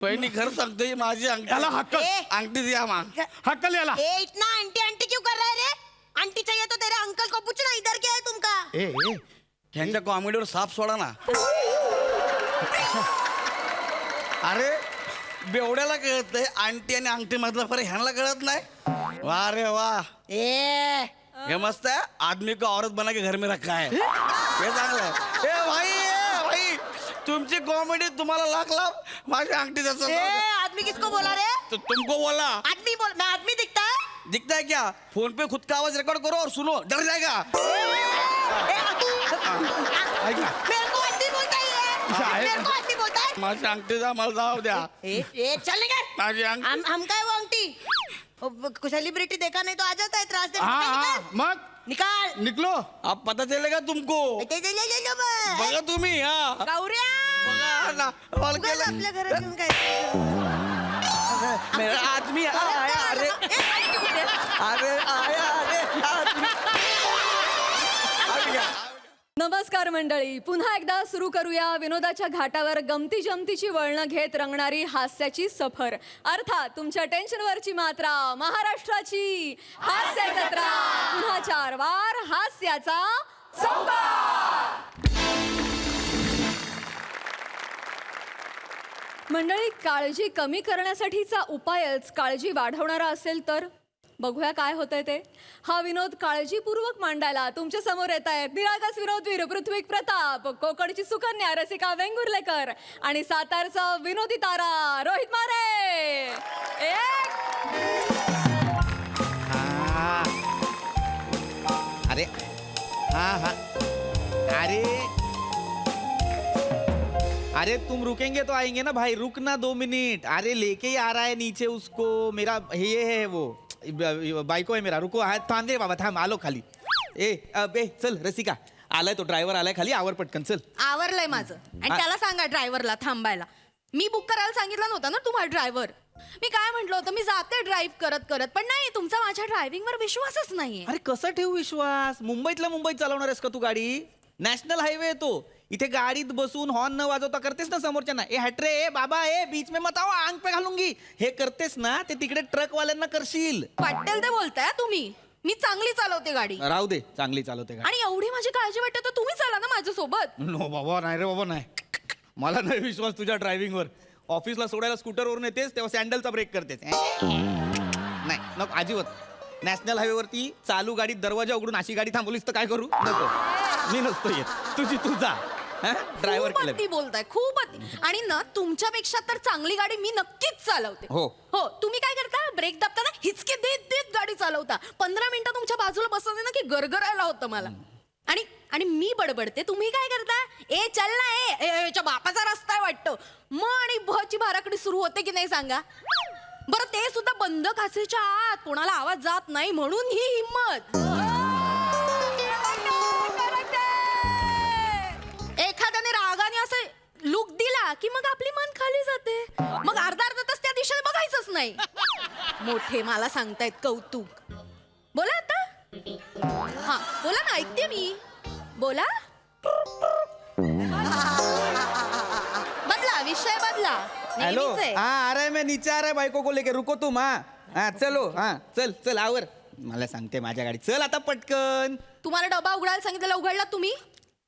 पहिली खरं सांगतो ही माझी अंगठी. याला हक्क अंगठी दिया माँ. हक्कल याला. इतना आंटी आंटी क्यों कर रहा है रे? आंटी चाहिए तो तेरे अंकल को पूछना इधर क्या है तुमका. ए ह्यांच्या कॉमेडीवर साफ सोडा ना. अरे बेवड्याला कळत नाही आंटी आणि अंगठी मधला फरक ह्यांना कळत नाही. वा रे वा. ए हे मस्त है. आदमी को औरत बना के घर में रखा है. हे चांगलं आहे. ए भाई तुमची कॉमेडी तुम्हाला लाख माझी अंगठी आदमी किसको बोला रे? तो तुमको बोला. आदमी बोल मैं आदमी दिखता है? दिखता है क्या? फोन पे खुद का आवाज रिकॉर्ड करो और सुनो, डर जाएगा. मेरे को आदमी बोलता है. मेरे को आदमी बोलता है. माझी अंगठीचा मला जाऊ द्या. ए चल निकल. माझी अंगठी. हम काय वो अंगठी सेलिब्रिटी देखा नहीं तो आ जाता है त्रास दे. हाँ मग निकाल. निकलो. अब पता चलेगा तुमको. ले बस. बघा तुम्ही हा. गौऱ्या बघा ना. बॉल उगाच केलं. आपल्या घरात येऊन काय मेरा आदमी आया. अरे अरे आया. अरे आदमी. आ गया. नमस्कार मंडळी, पुन्हा एकदा सुरू करूया विनोदाच्या घाटावर गमती जमतीची वळणं घेत रंगणारी हास्याची सफर. अर्थात तुमच्या टेन्शनवरची मात्रा, महाराष्ट्राची हास्य जत्रा. पुन्हा 4 वार हास्याचा चौकार. मंडळी, काळजी कमी करण्यासाठीचा उपायच काळजी वाढवणारा असेल तर बघूया काय होतंय ते. हा विनोद काळजीपूर्वक मांडायला तुमच्या समोर येत आहेत निरागस विनोदवीर पृथ्वी प्रताप, कोकणची सुकन्या रसिका वेंगुर्लेकर आणि सातारचा विनोदी तारा रोहित मारे. अरे हाँ अरे तुम रुकेंगे तो आएंगे ना भाई. रुकना 2 मिनट. अरे लेके ही आ रहा है नीचे उसको. मेरा ये है वो बायको है मेरा. रुको. हा थांब दे बाबा, थांब. आलो खाली. ए चल रसिका. आलाय तो ड्रायव्हर आलाय खाली. आवर पटकन चल. आवरलंय माझं. आणि त्याला सांगा ड्रायव्हरला थांबायला. मी बुक करायला सांगितलं नव्हतं ना तुम्हाला ड्रायव्हर. मी काय म्हटलं होतं, मी जाते ड्राईव्ह करत करत, पण नाही, तुमचा माझ्या ड्रायव्हिंगवर विश्वासच नाहीये. अरे कसं ठेवू विश्वास? मुंबईतल्या मुंबईत चालवणार आहेस का तू गाडी? नॅशनल हायवे आहे तो. इथे गाडीत बसून हॉर्न न वाजवता करतेस ना समोरच्यांना, ए हटरे, ए बाबा, ए बीच में मत आओ, आंग पे घालूंगी, हे करतेस ना, ते तिकडे ट्रकवाल्यांना करशील. वाटेल ते बोलताय तुम्ही. मी चांगली चालवते गाडी. राहू दे, चांगली चालवते गाडी. आणि एवढी माझी काळजी वाटते तर तुम्ही चाला ना माझ्यासोबत. नो बाबा, नाही रे बाबा, नाही. मला नाही विश्वास तुझ्या ड्रायव्हिंगवर. ऑफिसला सोडायला स्कूटरवरून येतेस तेव्हा सँडलचा ब्रेक करतेस. नाही नको अजिबात. नॅशनल हायवेवरती चालू गाडीत दरवाजा उघडून अशी गाडी थांबवलीस तर काय करू? नको, मी नसतो येत. तुझी तू जा. ड्रायव्हर खूप अति बोलताय, खूप अति. आणि ना तुमच्यापेक्षा तर चांगली गाडी मी नक्कीच चालवते. हो हो. तुम्ही काय करता? ब्रेक दाबताना हिचके देत देत गाडी चालवता. 15 मिनिटं तुमच्या बाजूला बसवते ना की गरगरायला होतं मला. आणि मी बडबडते, तुम्ही काय करता? ए चल ना, याच्या बापाचा रस्ता आहे वाटतं. मग आणि भची भाराकडी सुरू होते की नाही सांगा बरं. ते सुद्धा बंद काचेच्या आत, कोणाला आवाज जात नाही म्हणून ही हिंमत. एखाद्याने रागाने असं लुक दिला की मग आपली मन खाली जाते. मग अर्धा तास त्या दिशेने बघायचंच नाही. मोठे मला सांगतायत कौतुक. बोला आता. हा बोला ना, ऐकते मी. बोला. बदला विषय, बदला. हेलो. नेहमीच आहे. हाँ आ रहा है, मैं नीचे आ रहा है बाइको को लेके. रुको तुम. हाँ चलो. हाँ चल चल आवर. मला सांगते माझ्या गाडी चल आता पटकन. तुम्हाला डबा उघडायला सांगितलेला उघडला तुम्ही?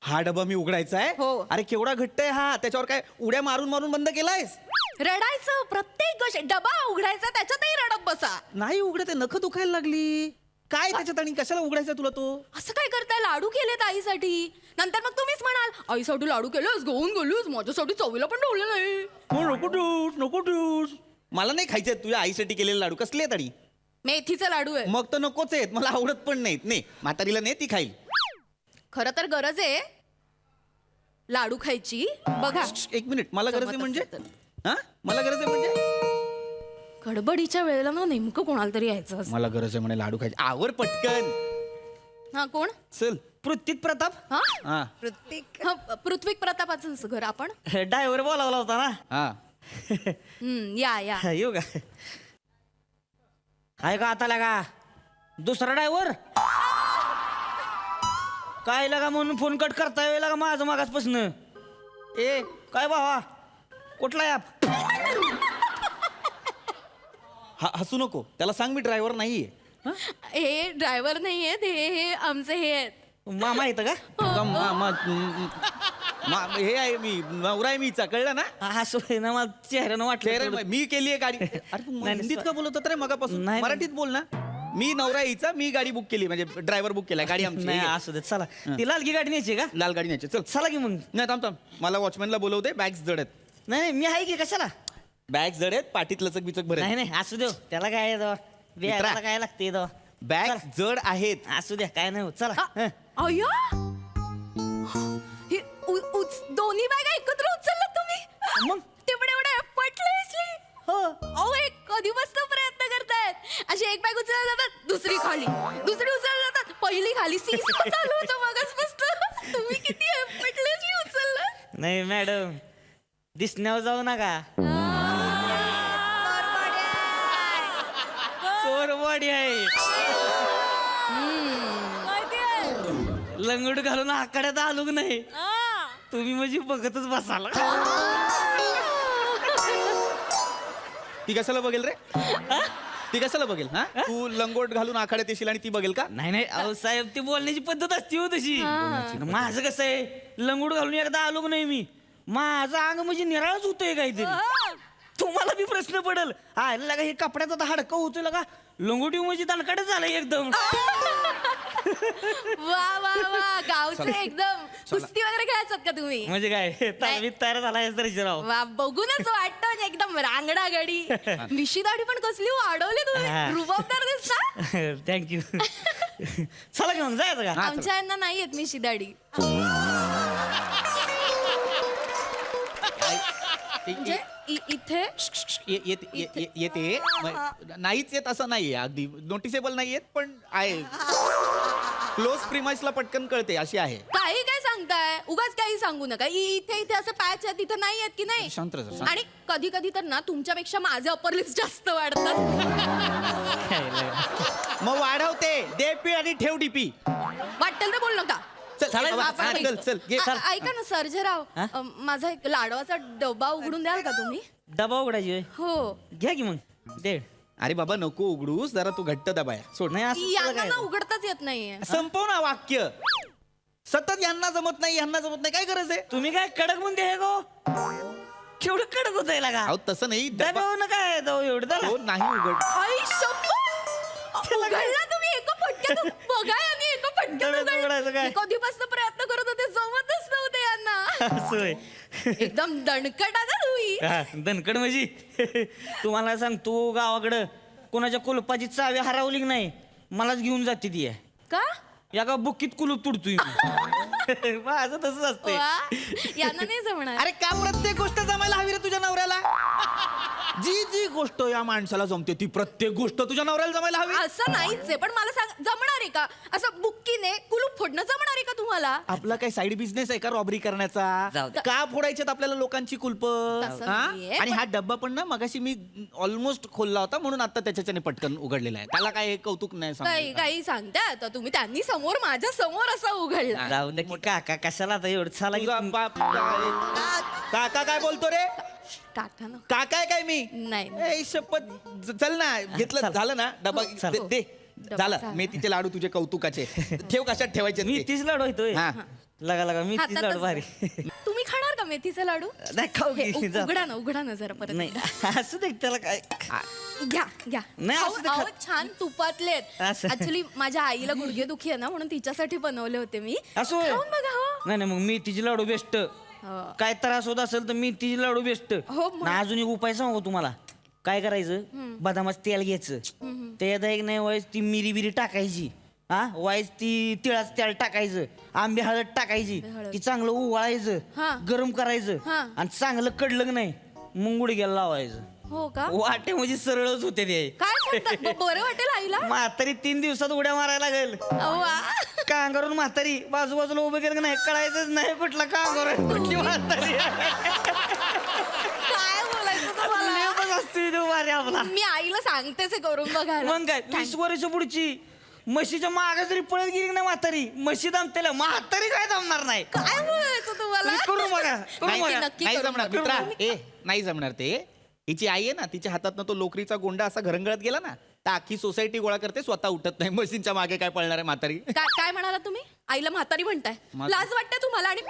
हा डबा मी उघडायचा आहे? हो. अरे केवढा घट्ट आहे हा. त्याच्यावर काय उड्या मारून मारून बंद केलायस? रडायचं प्रत्येक गोष्ट. डबा उघडायचा त्याच्यातही रडत बसा. नाही उघडत आहे, नख दुखायला लागली. काय त्याच्यात आणि कशाला उघडायचा तुला तो? असं काय करताय? लाडू केलेत आईसाठी. नंतर मग तुम्हीच म्हणाल आईसाठी लाडू केलंस, घेऊन गेलोस, माझ्यासाठी चवीला पण ठेवलं नाही. नको ठेवूस, नको ठेवूस. मला नाही खायचे तुझ्या आईसाठी केलेले लाडू. कसले आहेत? मेथीचे लाडू आहे. मग तर नकोच आहेत, मला आवडत पण नाहीत. नाही म्हातारीला नाही, ती खाईल. खरं तर गरज आहे लाडू खायची. बघा 1 मिनिट. मला गरज आहे म्हणजे? हा मला गरज आहे म्हणजे? गडबडीच्या वेळेला ना नेमकं कोणाला तरी यायचं असं. मला गरज आहे म्हणे लाडू खायचे. आवर पटकन. हा कोण? चल. पृथ्वी प्रताप. हा हा पृथ्वी प्रतापाचं घर. आपण ड्रायव्हर बोलावला होता ना. हा या या. येऊ का? आहे का आता लगा दुसरा ड्रायव्हर? काय लगा म्हणून फोन कट करता वेळ लागा माझं मागासपासून. ए काय भावा कुठला ॲप? हसू नको, त्याला सांग मी ड्रायव्हर नाहीये. हे ड्रायव्हर नाही आहेत, हे आमचे हे आहेत. मामा येतं का का हे आहे मी, नवरा आहे मीचा, कळलं ना? हसू ना मला चेहऱ्यानं चेहरा वाटलं मी केली आहे गाडी. अरे तू नाही, हिंदीत का बोलत होता रे मगापासून? नाही. मराठीत बोल ना. मी नवरा यायचा, मी गाडी बुक केली, म्हणजे ड्रायव्हर बुक केला, गाडी आमची. नाही हे घे. असू दे चला ती लालगी गाडी न्यायची का लाल गाडी न्यायची, चल. चला की मग. नाही थांब थांब, मला वॉचमॅनला बोलवते, बॅग्स जड आहेत. नाही मी आहे की कशाला बॅग जड आहेत, पाठीत लचक बिचक भरेल. नाही नाही असू देव त्याला काय येतो बिहारला काय लागते तो बॅग जड आहेत. असू द्या काय नाही होत चला हं. अय्या हे दोन्ही बॅगा एकत्र उचललात तुम्ही मग? ते पण एवढं पटले हो अहो एक कधीपासून प्रयत्न करतायत. अशी एक बॅग उचलल्या जातात, दुसरी खाली, दुसरी उचलल्या जातात, पहिली खाली, सीसा चालू होतं मगाचपासून. तुम्ही किती पटले उचललं. नाही मॅडम दिसण्यावर जाऊ नका चोरवाडी आहे लंगोट घालून आकड्यात आलो नाही तुम्ही म्हणजे बघतच बसाल ती कशाला बघेल रे? ती कशाला बघेल? हा, तू लंगोट घालून आखाड्यात येशील आणि ती बघेल का? नाही नाही अहो साहेब ती बोलण्याची पद्धत असते हो तशी माझं कसं आहे लंगोट घालून एकदा आलो नाही मी माझं अंग म्हणजे निराळच होतोय काहीतरी तुम्हाला बी प्रश्न पडेल हा लगा हे कपड्याचा तर हाडकं होतोय लगा लंगोटी म्हणजे दणकडच झालंय एकदम वा वा वा गावचे एकदम कुस्ती वगैरे खेळायचात का तुम्ही? म्हणजे काय तालमीत तयार झाला तरी राव वा बघूनच वाटतं म्हणजे एकदम रांगडा गडी. मिशी दाढी पण कसली वाढवली तुम्ही, हा. रुबाबदार दिसता. थँक्यू चला घेऊन जायचं का आमच्या यांना नाही येत मिशी दाढी. म्हणजे इथे येते नाहीच येत असं नाहीये, अगदी नोटिसेबल नाही येत, पण आहे. क्लोज प्रिमाइसला पटकन कळते अशी आहे. काही काय सांगताय, उगाच काही सांगू नका. इथे इथे असं पॅच आहे, तिथे नाही येत की नाही. शांत राहा, शांत. आणि कधी कधी तर ना तुमच्यापेक्षा माझे अपर लिप्स जास्त वाढतात. मग वाढवते, दे पी आणि ठेव डीपी. वाटेल तर बोल नका. चल चालेल, बाबा, आपण चल चल घे. ऐका ना सर्जेराव, माझा एक लाडवाचा डबा उघडून द्याल का तुम्ही? डबा उघडायची होय. हो. घ्या की मग दे अरे बाबा नको उघडूस, जरा तू घट्ट दबाय सोड. नाही असं तुला यांना काय ना उघडताच येत नाहीये. संपव ना वाक्य. सतत यांना जमत नाही, यांना जमत नाही, काय गरज आहे? तुम्ही काय कडक म्हणते हे गो केवढं कडक होत आहे का अहो तसं नाही, डबा डबा ना काय एवढं झालं? हो, नाही उघड. आई शप्पथ! उघडला तुम्ही एका फटक्यात. बघा यांनी एका फटक्यात डब्यात उघडायचं काय? उघडलं. कधीपासून प्रयत्न करत होते, जमतच नव्हते यांना. असं होय. एकदम दणकट आता तुम्ही. हा, दणकड म्हणजे तुम्हाला सांगतो गावाकडं कोणाच्या कुलपाची चावी हरवली की नाही मलाच घेऊन जाते ती आहे. का? या का बुक्कीत कुलूप तुडतोय मी. माझं तसंच असते वा, यांना नाही जमणार. अरे का प्रत्येक गोष्ट जमायला हवी रे तुझ्या नवऱ्याला? जी जी गोष्ट या माणसाला जमते ती प्रत्येक गोष्ट तुझ्या नवऱ्याला जमायला हवी. असं नाहीच आहे, पण मला सांग जमणार आहे का? असं बुक्कीने कुलूप फोडणं जमणार आहे का तुम्हाला? आपला काही साईड बिझनेस आहे का रॉबरी करण्याचा? जाऊ दे. का फोडायच्यात आपल्याला लोकांची कुलप? तसं नाहीये, आणि हा डब्बा पण ना मगाशी मी ऑलमोस्ट खोलला होता म्हणून आता त्याच्याने पटकन उघडलेला आहे. त्याला काय कौतुक नाही काही सांगू. काही सांगताय आता तुम्ही. त्यांनी समोर माझ्या समोर असा उघडला. जाऊ दे की काका कशाला आता एवढं चला की तुझा तुम- बाप काका काय बोलतो रे? काका ना. काका आहे काय मी? नाही. ए, शपथ चल ना, घेतलं चल. झालं ना डबा चल. दे- दे डबा झालं. चालेल. मेथीचे लाडू तुझे कौतुकाचे ठेव, कशात ठेवायचे मी ते? तीच लाडू होतोय हा. लगा लगा मी तीच हातातच- लाडू भारी तुम्ही खाणार का मेथीचे लाडू? नाही खाऊ हे, की जा. उघडा ना जरा परत. नाही असं देख त्याला काय घ्या घ्या. नाही, अहो, असं ते अहो, खा- छान तुपातलेत. असं. ऍक्च्युली माझ्या आईला गुडघे दुखी आहे ना, म्हणून तिच्यासाठी बनवले होते मी. असं होय? खाऊन बघा हो. नाही नाही मग मी तिची लाडू बेस्ट हो. काय त्रास होत असेल तर मी तिची लाडू बेस्ट हो, मग. ना अजून एक उपाय सांगू तुम्हाला काय करायचं बदामाचं तेल घ्यायचं त्याच्यात एक नाही वाईस ती मिरी बिरी टाकायची हा वाईस ती तिळाचं तेल टाकायचं आंबे हळद टाकायची हळद. ती चांगलं उवाळायचं हा. गरम करायचं हा. आणि चांगलं कडलं की नाही मग गुडघ्याला लावायचं हो का? वाटे म्हणजे सरळच होते ते काय सांगता? बरं वाटेल आईला? म्हातारी 3 दिवसात उड्या मारायला लागेल वा. कांगारून म्हातारी बाजूबाजूला उभे केलं की नाही कळायचंच नाही कुठला कांगार आहे, कुठली म्हातारी आहे. काय बोलायचं तुम्हाला? लेपच असतो इथे वारे आपला मी आईला सांगतेच हे करून बघायला. मग काय 20 वर्ष पुढची म्हशीच्या मागे जरी पळत गेली की नाही म्हातारी म्हशी दमतेला म्हातारी काय जमणार नाही काय बोलायचं तुम्हाला? तुम्ही करू बघा करू नाही बघा नक्की नाही करून जमणार बघा. मित्रा. ए नाही जमणार ते. हिची आई आहे ना, तिच्या हातातनं तो लोकरीचा गोंडा असा घरंगळत गेला ना, तर अख्खी सोसायटी गोळा करते, स्वतः उठत नाही. मशीनच्या मागे काय पळणार आहे म्हातारी. काय म्हणाला तुम्ही? आईला म्हातारी म्हणताय? लाज वाटते तुम्हाला? आणि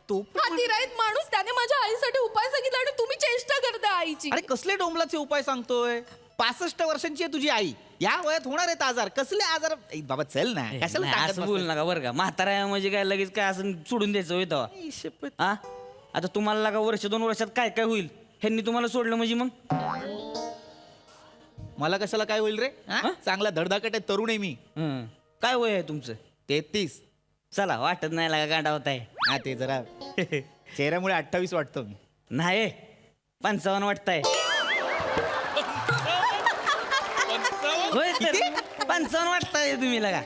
तो हा तिराईत माणूस, त्याने माझ्या आईसाठी उपाय सांगितला आणि तुम्ही चेष्टा करताय आईची. अरे कसले डोंबलाचे उपाय सांगतोय? 65 वर्षांची आहे तुझी आई, या वयात होणार आहेत आजार. कसले आजार? ए, बाबा चल ना, कशाला नाही, सांगत असं बोल बसलाय? नका बरं का. म्हातारा आहे म्हणजे काय लगेच काय असं सोडून द्यायचं होय तेव्हा? आई, शपथ. हा आता तुम्हाला लागा वर्ष 2 वर्षात काय काय होईल ह्यांनी तुम्हाला सोडलं म्हणजे मग मला कशाला काय होईल रे? हा? चांगला धडधाकट आहे, तरुण आहे मी. हं. काय वय आहे तुमचं? 33. चला वाटत नाही लागा गांडा होत आहे. हा ते जरा चेहऱ्यामुळे 28 वाटतो मी. नाही 55 वाटताय. होय तर 55 वाटताय तुम्ही लगा.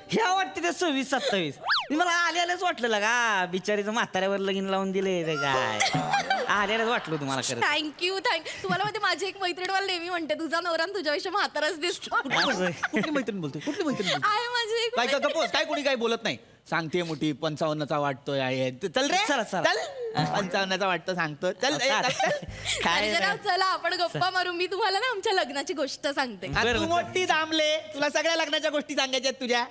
ह्या वाटते ते 26 27. मला आल्यालाच वाटलं लगा बिचारीचं म्हाताऱ्यावर लगीन लावून दिले ते काय आल्यालाच वाटलं तुम्हाला खरं. थँक्यू तुम्हाला माहिती माझी एक मैत्रीण मला नेहमी म्हणते तुझा नवरा तुझ्याविषयी म्हाताराच दिसतो. कुठली मैत्रीण बोलतोय? कुठली मैत्रीण बोलतोय? आहे माझी एक काय का गप्प, काय कोणी काय बोलत नाही. सांगते मोठी 55चा वाटतोय आहे. चल रे चला, चला. चल 55चा वाटतं सांगतो. चल ए, चल, चल. काय सर्जेराव, चला आपण गप्पा मारू. मी तुम्हाला ना आमच्या लग्नाची गोष्ट सांगते. हा, बरं, तू बरं. मोठी दामले, तुला सगळ्या लग्नाच्या गोष्टी सांगायच्या आहेत तुझ्या.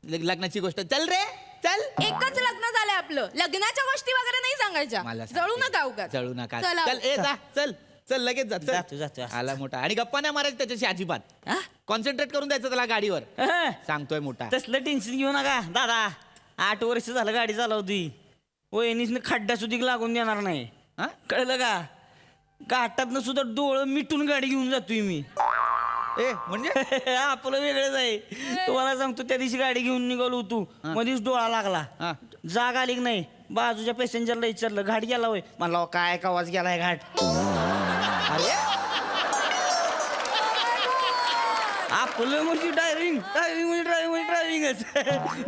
लग्नाची गोष्ट चल रे चल. एकच लग्न झालंय आपलं, लग्नाच्या गोष्टी वगैरे नाही सांगायच्या. मला जळू नका उगाच. जळू नका. चला. चल ए जा चल चल लगेच जा. जातो, चल. जातो. आला मोठा. आणि गप्पा नाही मारायचं त्याच्याशी अजिबात. हा? कॉन्सन्ट्रेट करून द्यायचं त्याला गाडीवर. हं. सांगतोय मोठा. तसलं टेन्शन घेऊ नका दादा. 8 वर्ष झालं गाडी चालवती. वहिनीसने खड्डा सुद्धा लागून देणार नाही. हा? कळलं का? घाटातनं सुद्धा डोळं मिटून गाडी घेऊन जातोय मी. ए म्हणजे आपलं वेगळंच आहे. तुम्हाला सांगतो त्या दिवशी गाडी घेऊन निघालो तू मध्येच डोळा लागला. हा. जाग आली की नाही बाजूच्या पॅसेंजरला विचारलं घाट गेला होय. म्हणला काय कावाच गेलाय घाट. अरे आपलं म्हणजे ड्रायव्हिंग ड्रायव्हिंगच.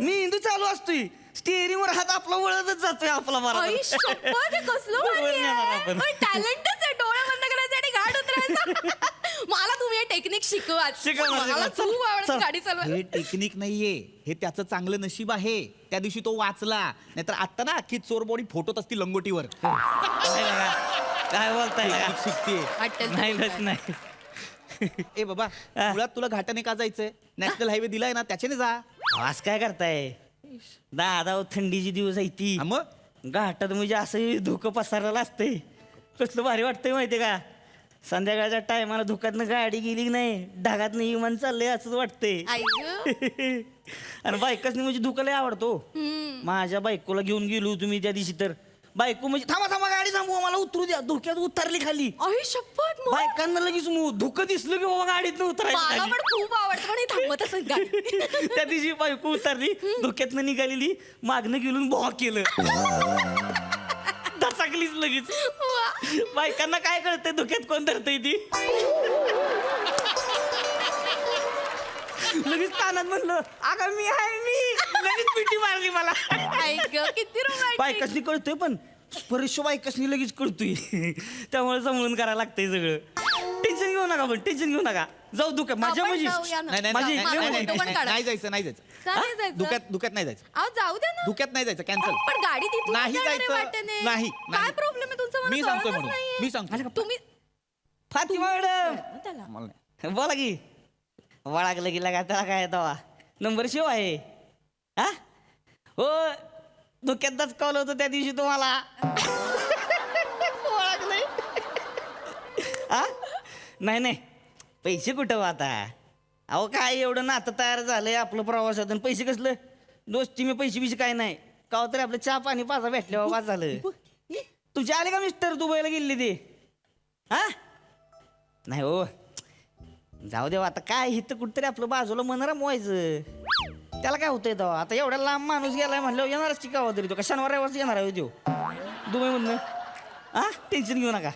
मेंदू चालू असतोय, स्टेअरिंग वर हात आपला वळतच जातोय आपला आई शपथ, हे कसलं भारी वर नेणार आहे. आपण. पण टॅलेंटच आहे डोळे बंद करायचे आणि घाट उतरायचा. मला तुम्ही हे टेक्निक शिकवा. शिकवणार, मला चल, खूप आवडते चल. गाडी चालवायला. हे टेक्निक नाहीये, हे त्याचं चांगलं नशीब आहे. त्या दिवशी तो वाचला, नाहीतर आता ना अख्खी चोरबोडी फोटोत असती लंगोटीवर. काय बोलताय टेक्निक शिकते. वाटेल नाही तुम्ही बस काय. नाही. ए बाबा मुळात तुला घाटाने का जायचंय? नॅशनल हायवे दिलाय ना, त्याच्याने जा. आज काय करताय दादा? थंडीची दिवस आहे ती. हा मग घाटात म्हणजे असं धुकं पसरलेलं असतंय. कसलं भारी वाटतंय माहितीये का? संध्याकाळच्या टायमाला धुक्यातनं गाडी गेली की नाही, ढगातनं इमान चाललंय असंच वाटतंय. आई गं. आणि बायकासनी म्हणजे धुकं लय आवडतो. माझ्या बायकोला घेऊन गेलो तुम्ही त्या दिवशी, तर बायको म्हणजे थांबा थांबा गाडी थांबवा मला उतरू द्या. धुक्यात उतरली खाली. आई शपथ, मग? बायकांना लगेच धुकं दिसलं की बाबा गाडीतनं उतरायचं मला खाली. पण खूप आवडतं पण हे थांबत असत गाडी. त्या दिवशी बायको उतरली, धुक्यातनं निघालेली, मागणं गेलून भॉ केलं. दचाकलीच लगेच. बायकांना काय कळतंय धुक्यात कोण धरतंय ती. लगेच कानात म्हणलं अगं मी आहे मी. लगेच पिटी मारली मला. आई गं, किती रोमॅन्टिक. बायकासनी कळतोय पण स्पर्श बायकासनी लगेच कळतोय. त्यामुळे समजून करायला लागतंय सगळं. टेन्शन घेऊ नका, पण टेन्शन घेऊ नका. जाऊ धुक्यात माझ्या आपण म्हणजे जाऊया ना. नाही नाही, माझी नाही, इच्छा नाही, होती. नाही, पण नाही, काढा. नाही जायचं नाही जायचं. का नाही जायचं? धुक्यात नाही जायचं. अहो, जाऊ द्या ना. धुक्यात नाही जायचं, कॅन्सल. पण गाडी तिथून नाही जाणार आहे जायचं. वाटेने. नाही, काय नाही. प्रॉब्लेम आहे तुमचा? मला मी सांगतो कळतच म्हणून नाहीये. मी सांगतो. तुम्ही फातिमा मॅडम त्याला मला नाही. बोला की. वळागलं की लागा त्याला काय दवा नंबर शिव आहे. हा हो धुक्यात दचकावलं होतं त्या दिवशी तुम्हाला. ओळखलंय. हा नाही नाही पैसे कुठं हो आता? अहो काय एवढं नातं तयार झालंय आपलं प्रवासात, आणि पैसे कसलं दोस्ती मी पैसे बिशे काय नाही. का तरी आपलं चहा पाणी पाजा भेटले बाबा झालं. तुमचे आले का मिस्टर दुबईला गेले ते? हा नाही हो जाऊ देवा आता काय इथं कुठतरी आपलं बाजूला मन रमवायचं. त्याला काय होतंय तेव्हा? आता एवढ्या लांब माणूस गेलाय म्हणल्यावर येणारच की गावा तरी तो का शनिवार रविवारच येणार आहे तो दुबईमधनं. हा टेन्शन घेऊ नका.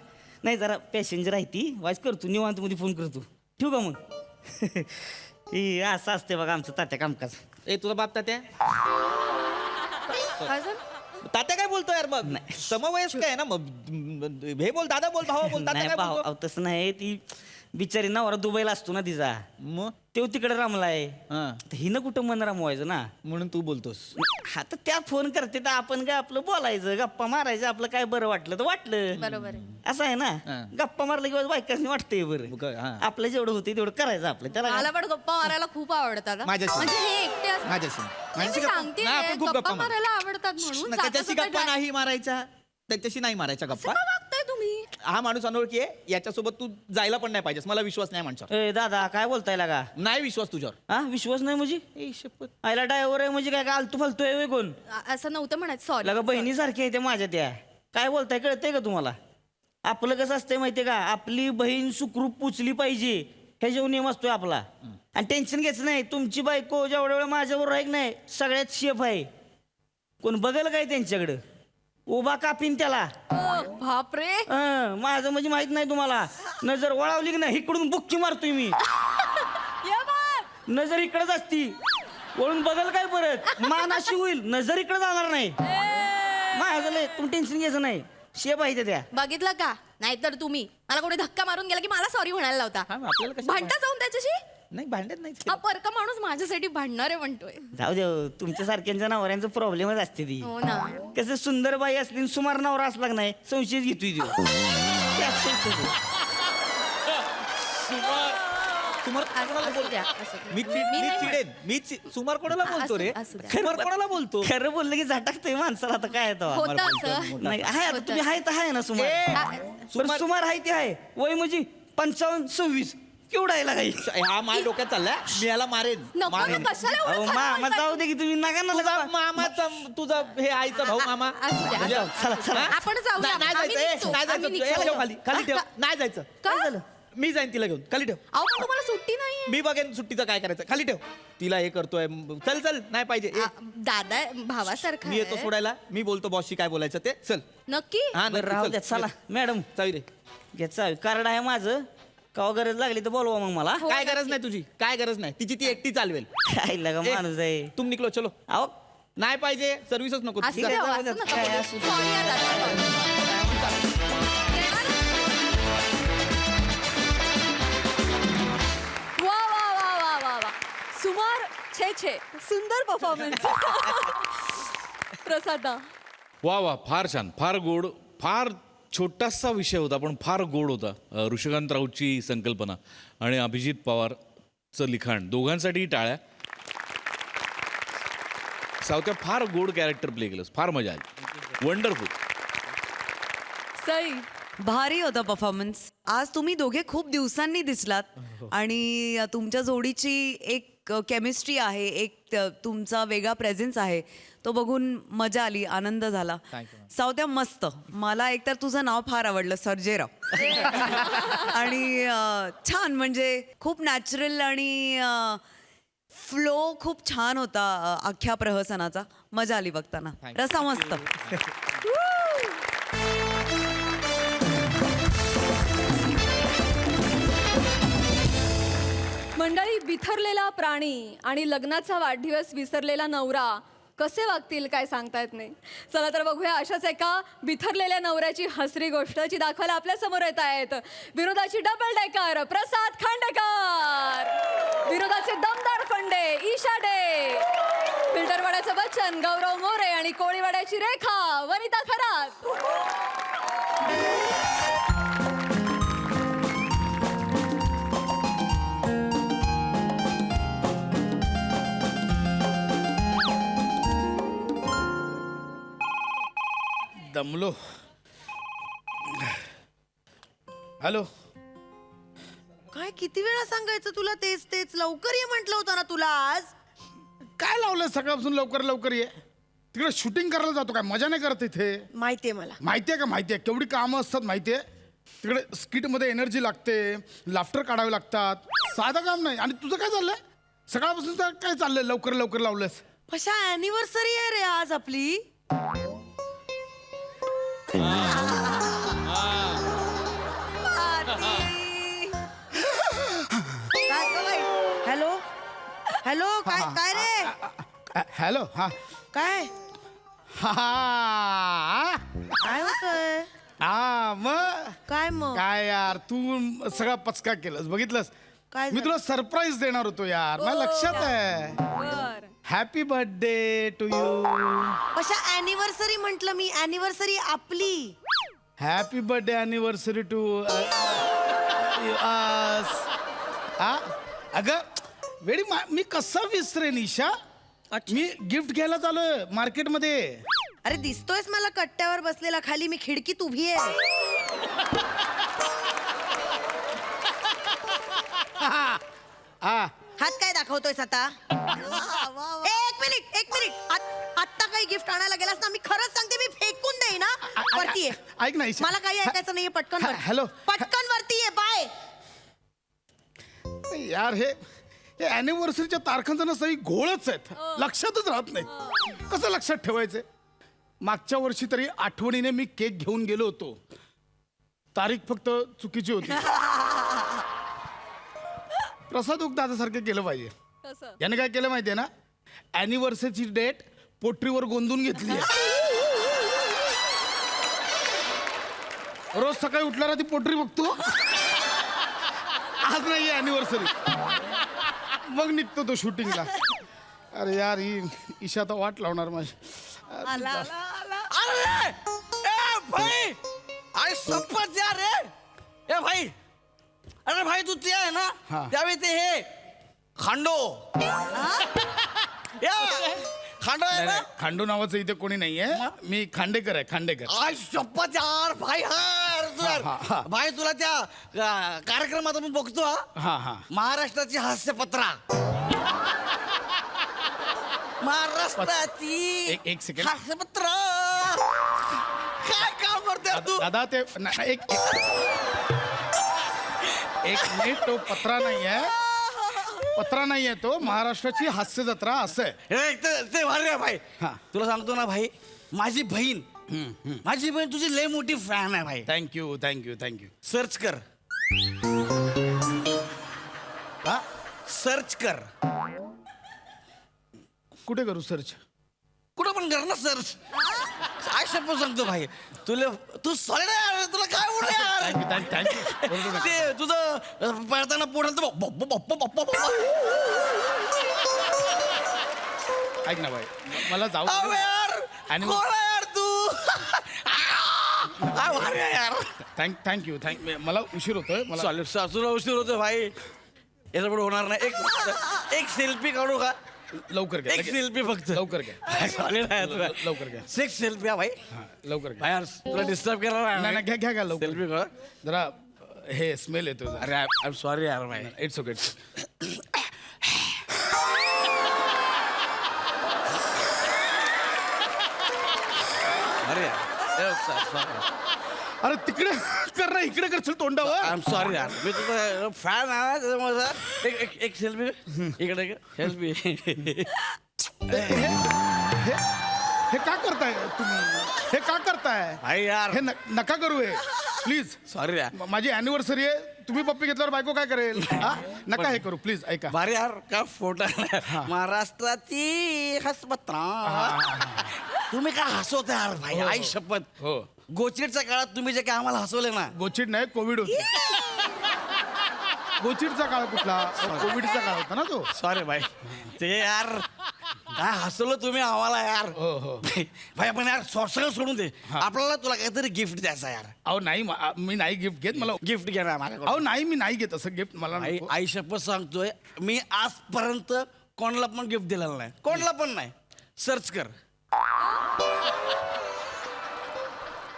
नाही जरा पॅसेंजर आहे ती वाईस करतो निवांत मध्ये फोन करतो. ठेवू का मग? हे असं असते बघा आमचं तात्या कामकाज. ए तुझा बाप तात्या? काय झालं? तात्या काय बोलतो यार? मग नाही. समवयस्क आहे ना, मग हे बोल दादा बोल भावा बोल. तात्या नाही काय भाऊ बोलतो? अहो, तसं नाही. ती बिचारी नवरा दुबईला असतो ना तिचा. मग तो तिकडे रमलाय हा. तर हिनं कुठं मन रमवायचं ना. म्हणून तू बोलतोस. हा तर त्या फोन करते तर आपण काय आपलं बोलायचं गप्पा मारायचं आपलं काय बरं वाटलं तर वाटलं. बरोबर आहे. असं आहे ना. हा. गप्पा मारलं किंवा बायकासनी वाटतंय बरं. हा. आपलं जेवढं होतं तेवढं करायचं आपलं त्याला काय. मला पण गप्पा मारायला खूप आवडतात हा. माझ्याशी. म्हणजे हे एकटे असतात. माझ्याशी. नाही, माझ्याशी मी गप्पा- सांगते नाही, आपण खूप गप्पा गप्पा मारू. मारायला आवडतात म्हणून नाही, त्याच्याशी जाता गप्पा जाता नाही मारायच्या, त्याच्याशी नाही मारायच्या गप्पा. का वागताय तुम्ही? हा माणूस अनोळखी आहे, याच्यासोबत तू जायला पण नाही पाहिजेस. मला विश्वास नाही माणसावर. ए दादा काय बोलताय लागा. नाही विश्वास तुझ्यावर. हा विश्वास नाही म्हणजे ए शपथ. आयला ड्रायव्हर आहे म्हणजे काय काय आलतू फालतू आहे कोण. असं नव्हतं म्हणायचं सॉरी. लगा बहिणीसारखी आहे त्या माझ्या त्या. काय बोलताय कळतंय का तुम्हाला. आपलं कसं असतंय माहितीये का आपली बहीण सुखरूप पुचली पाहिजे हे जेव्हा नियम असतोय आपला. आणि टेन्शन घ्यायचं नाही. तुमची बायको जेवढ्या वेळ माझ्याबरोबर आहे की नाही सगळ्यात शेफ आहे. कोण बघेल काय त्यांच्याकडं उभा कापीन त्याला. बापरे. माझं म्हणजे माहित नाही तुम्हाला. नजर वळावली की नाही इकडून बुक्की मारतोय मी. नजर इकडेच असती वळून बघल काय परत मान अशी होईल नजर इकडे जाणार नाही. माझं लय तुम्ही टेन्शन घ्यायचं नाही. शेप आहे त्या. बघितलं का नाहीतर तुम्ही मला कोणी धक्का मारून गेला की मला सॉरी म्हणायला लावता. हा, मग आपल्याला कशाला भांडता जाऊन त्याच्याशी. नाही भांडत नाही. हा परका माणूस माझ्यासाठी भांडणार आहे म्हणतोय. जाऊ दे तुमच्या सारख्यांच्या नवऱ्यांचा प्रॉब्लेमच असते ती. हो ना. कसं सुंदर बाई असली आणि सुमार नवरा असला की नाही संशयच घेतोय तो. ते असतंच तसं. सुमार कोणाला असू द्या, बोलतो? असू द्या. मी नाही चिडेन. सुमार कोणाला बोलतो रे. असू द्या. सुमार कोणाला बोलतो. खरं बोललं की झटाकतंय माणसाला आता काय येतं. होतं असं. नाही आहे आता तुम्ही आहे तर आहे ना सुमार. हा, बरं, सुमार आहे ते आहे वय म्हणजे 55-26 केवढा आहे काही. हा माझ्या डोक्यात चाललाय मी याला मारेन. नको ना, कशाला एवढं अहो खरं मामा बोलताय? जाऊ दे की तुम्ही नका ना तुझा लगा. मामाचा तुझा हे आईचा भाऊ मामा. असू द्या, म्हणजे- असू द्या. चला चला. आपण जाऊया. नाही आम्ही जायचं. निघतो. नाही आम्ही जायचं. निघतो. ठेव खाली खाली ठेव. नाही जायचं. काय झालं? मी जाईन तिला घेऊन खाली ठेव. अहो पण तुम्हाला सुट्टी नाहीये. मी बघेन सुट्टीचं काय करायचं. खाली ठेव. तिला हे करतोय. चल चल नाही पाहिजे. ए, दादा भावासारखा मी येतो आहे. सोडायला. मी बोलतो बॉसशी काय बोलायचं ते. चल नक्की. हा बरं नक्की, राहू चल. द्या चला मॅडम चावी रे. घ्या चावी. कार्ड आहे माझं का गरज लागली तर बोलवा मग मला. हो, काय गरज नक्की. नाही तुझी. काय गरज नाही. तिची ती एकटी चालवेल. काय लगा ए, माणूस आहे. तुम निकलो चलो. अहो नाही पाहिजे सर्व्हिसच नको. असू ठीक आहे, द्या, जाऊ असं द्या. नका काय बोलू. असू द्या. Sorry आहे दादा, वा वा वा वा वा वा सुमार छे छे सुंदर परफॉर्मन्स. प्रसादा वा वा फार छान फार गोड फार छोटासा विषय होता पण फार गोड होता. ऋषिकांत राऊतची संकल्पना आणि अभिजित पवारचं लिखाण दोघांसाठीही टाळ्या. सावत्या फार गोड कॅरेक्टर प्ले केलंस. फार मजा आली. वंडरफुल. सई भारी होता परफॉर्मन्स. आज तुम्ही दोघे खूप दिवसांनी दिसलात आणि तुमच्या जोडीची एक केमिस्ट्री आहे, एक तुमचा वेगळा प्रेझेन्स आहे, तो बघून मजा आली, आनंद झाला. सावत्या मस्त. मला एकतर तुझं नाव फार आवडलं सर्जेराव. आणि छान म्हणजे खूप नॅचरल आणि फ्लो खूप छान होता अख्ख्या प्रहसनाचा. मजा आली बघताना. रसा मस्त. मंडळी बिथरलेला प्राणी आणि लग्नाचा वाढदिवस विसरलेला नवरा कसे वागतील काय सांगता येत नाही. चला तर बघूया अशाच एका बिथरलेल्या नवऱ्याची हसरी गोष्ट जी दाखवायला आपल्या समोर येत आहेत. विनोदाची डबल डेकर प्रसाद खांडेकर, विनोदाचे दमदार फंडे ईशा डे, फिल्टरवाड्याचं बच्चन गौरव मोरे आणि कोळीवाड्याची रेखा वनिता खरात. दमलो. हॅलो. काय किती वेळा सांगायचं तुला तेच तेच. लवकर ये म्हटलं होतं ना तुला आज. काय लावलं सकाळपासून लवकर लवकर ये. तिकडे शूटिंग करायला जातो काय मजा नाही करत इथे. माहितीये मला. माहितीये का माहितीये केवढी कामं असतात माहितीये. तिकडे स्किटमध्ये एनर्जी लागते, लाफ्टर काढावे लागतात. साधं काम नाही. आणि तुझं काय चाललंय सकाळपासून तर काय चाललंय लवकर लवकर लावलंस. कशा अॅनिव्हर्सरी आहे रे आज आपली. हॅलो हॅलो काय काय रे हॅलो. हा काय हा काय होतंय. हा मग काय मग काय यार तू सगळा पचका केलंस बघितलंस. काय मी तुला सरप्राईज देणार होतो यार मला लक्षात आहे बर हॅपी बर्थडे टू यू कशा अॅनिव्हर्सरी म्हंटल मी अॅनिव्हर्सरी आपली हॅपी बर्थडे अॅनिव्हर्सरी टू अगं वेडी मी कसं विसरे निशा मी गिफ्ट घ्यायला चालूय मार्केटमध्ये अरे दिसतोयस मला कट्ट्यावर बसलेला खाली मी खिडकीत उभी आहे हा हात काय दाखवतोयस आता एक मिनिट आत्ता काही गिफ्ट आणायला गेलास ना मी खरंच सांगते मी फेकून देईन ना वरती ये. ऐक ना ईशा. मला काही ऐकायचं नाहीये पटकन वर. हॅलो. पटकन वरती ये बाय यार हे अॅनिव्हर्सरीच्या तारखांचा ना सगळी घोळच आहेत लक्षातच राहत नाही कसं लक्षात ठेवायचंय मागच्या वर्षी तरी आठवणीने मी केक घेऊन गेलो होतो तारीख फक्त चुकीची होती प्रसाद दादासारखं केलं पाहिजे कसं याने काय केलं माहितीये ना अॅनिव्हर्सरीची डेट पोटरीवर गोंधून घेतली आहे रोज सकाळी उठल्यावर ती पोटरी बघतो आज नाही अॅनिव्हर्सरी मग निघतो तो शूटिंगला अरे यार ही ईशा तर वाट लावणार माझी अरे ए भाई अरे संपत यार रे ए भाई अरे भाई तू ते आहे ना हा. त्यावेळी ते हे खांडो खांडो आहे ना खांडू नावाचं इथे कोणी नाहीये मी खांडेकर आहे खांडेकर आय शपथ यार भाई हा, हा. भाई तुला त्या कार्यक्रमात मी बघतो हा हा महाराष्ट्राची हास्यपत्रा महाराष्ट्राची एक सेकंड. हास्यपत्र काय काम करते तू दादा ते एक मिनिट तो पत्रा नाहीये तो महाराष्ट्राची हास्य जत्रा असं आहे हे ते भारी आहे भाई हा. तुला सांगतो ना भाई माझी बहीण तुझी लय मोठी फॅन आहे भाई थँक्यू सर्च कर हा सर्च कर कुठे करू सर्च कुठं पण कर ना सर्च काय शब्द सांगतो भाई तू सॉलिड आहे तुला काय बोलले यार थँक्यू ते तुझं पळताना पोटात ऐक ना भाई मला जाऊ अबे यार आणि- कोण आहे यार तू काय भारी आहे यार थँक्यू मला उशीर होतोय मला चालेल सासूला उशीर होतो भाई याचा पुढे होणार नाही एक सेल्फी काढू का लवकर घ्या एक सेल्फी फक्त लवकर घ्या चालेल आहे तुला. लवकर घ्या सेक्स सेल्फी हा भाई हा, लवकर घ्या भाई यार तुला डिस्टर्ब करणार नाही घ्या घ्या लवकर सेल्फी काढ जरा हे स्मेल येतो अरे आय एम सॉरी यार भाई इट्स ओके अरे यार अरे तिकडे कर ना इकडे करशील तोंडावर आय एम सॉरी यार मी तुझा फॅन आहे त्याच्यामुळे एक सेल्फी इकडे सेल्फी हे का करताय तुम्ही हे का करताय भाई यार हे नका करू हे प्लीज सॉरी यार माझी अॅनिव्हर्सरी आहे तुम्ही पप्पी घेतल्यावर बायको काय करेल हा? नका हे करू प्लीज ऐका भारी यार का फोटो महाराष्ट्राची हसपत्रा तुम्ही काय हसवता यार भाई आई शपथ हो गोचिडच्या काळात तुम्ही जे काय आम्हाला हसवले ना गोचिड नाही कोविड होती गोचिडचा काळ कुठला कोविडचा काळ होता ना तो सॉरी भाई ते यार काय हसवलं तुम्ही आम्हाला यार हो हो भाई आपण यार सगळं सोडून दे आपल्याला तुला काहीतरी गिफ्ट द्यायचं यार अहो नाही मी नाही गिफ्ट घेत मला गिफ्ट घे ना माझ्याकडून अहो नाही मी नाही घेत असं गिफ्ट मला आई नको. आई शपथ सांगतोय मी आजपर्यंत कोणाला पण गिफ्ट दिलेलं नाही कोणाला पण नाही सर्च कर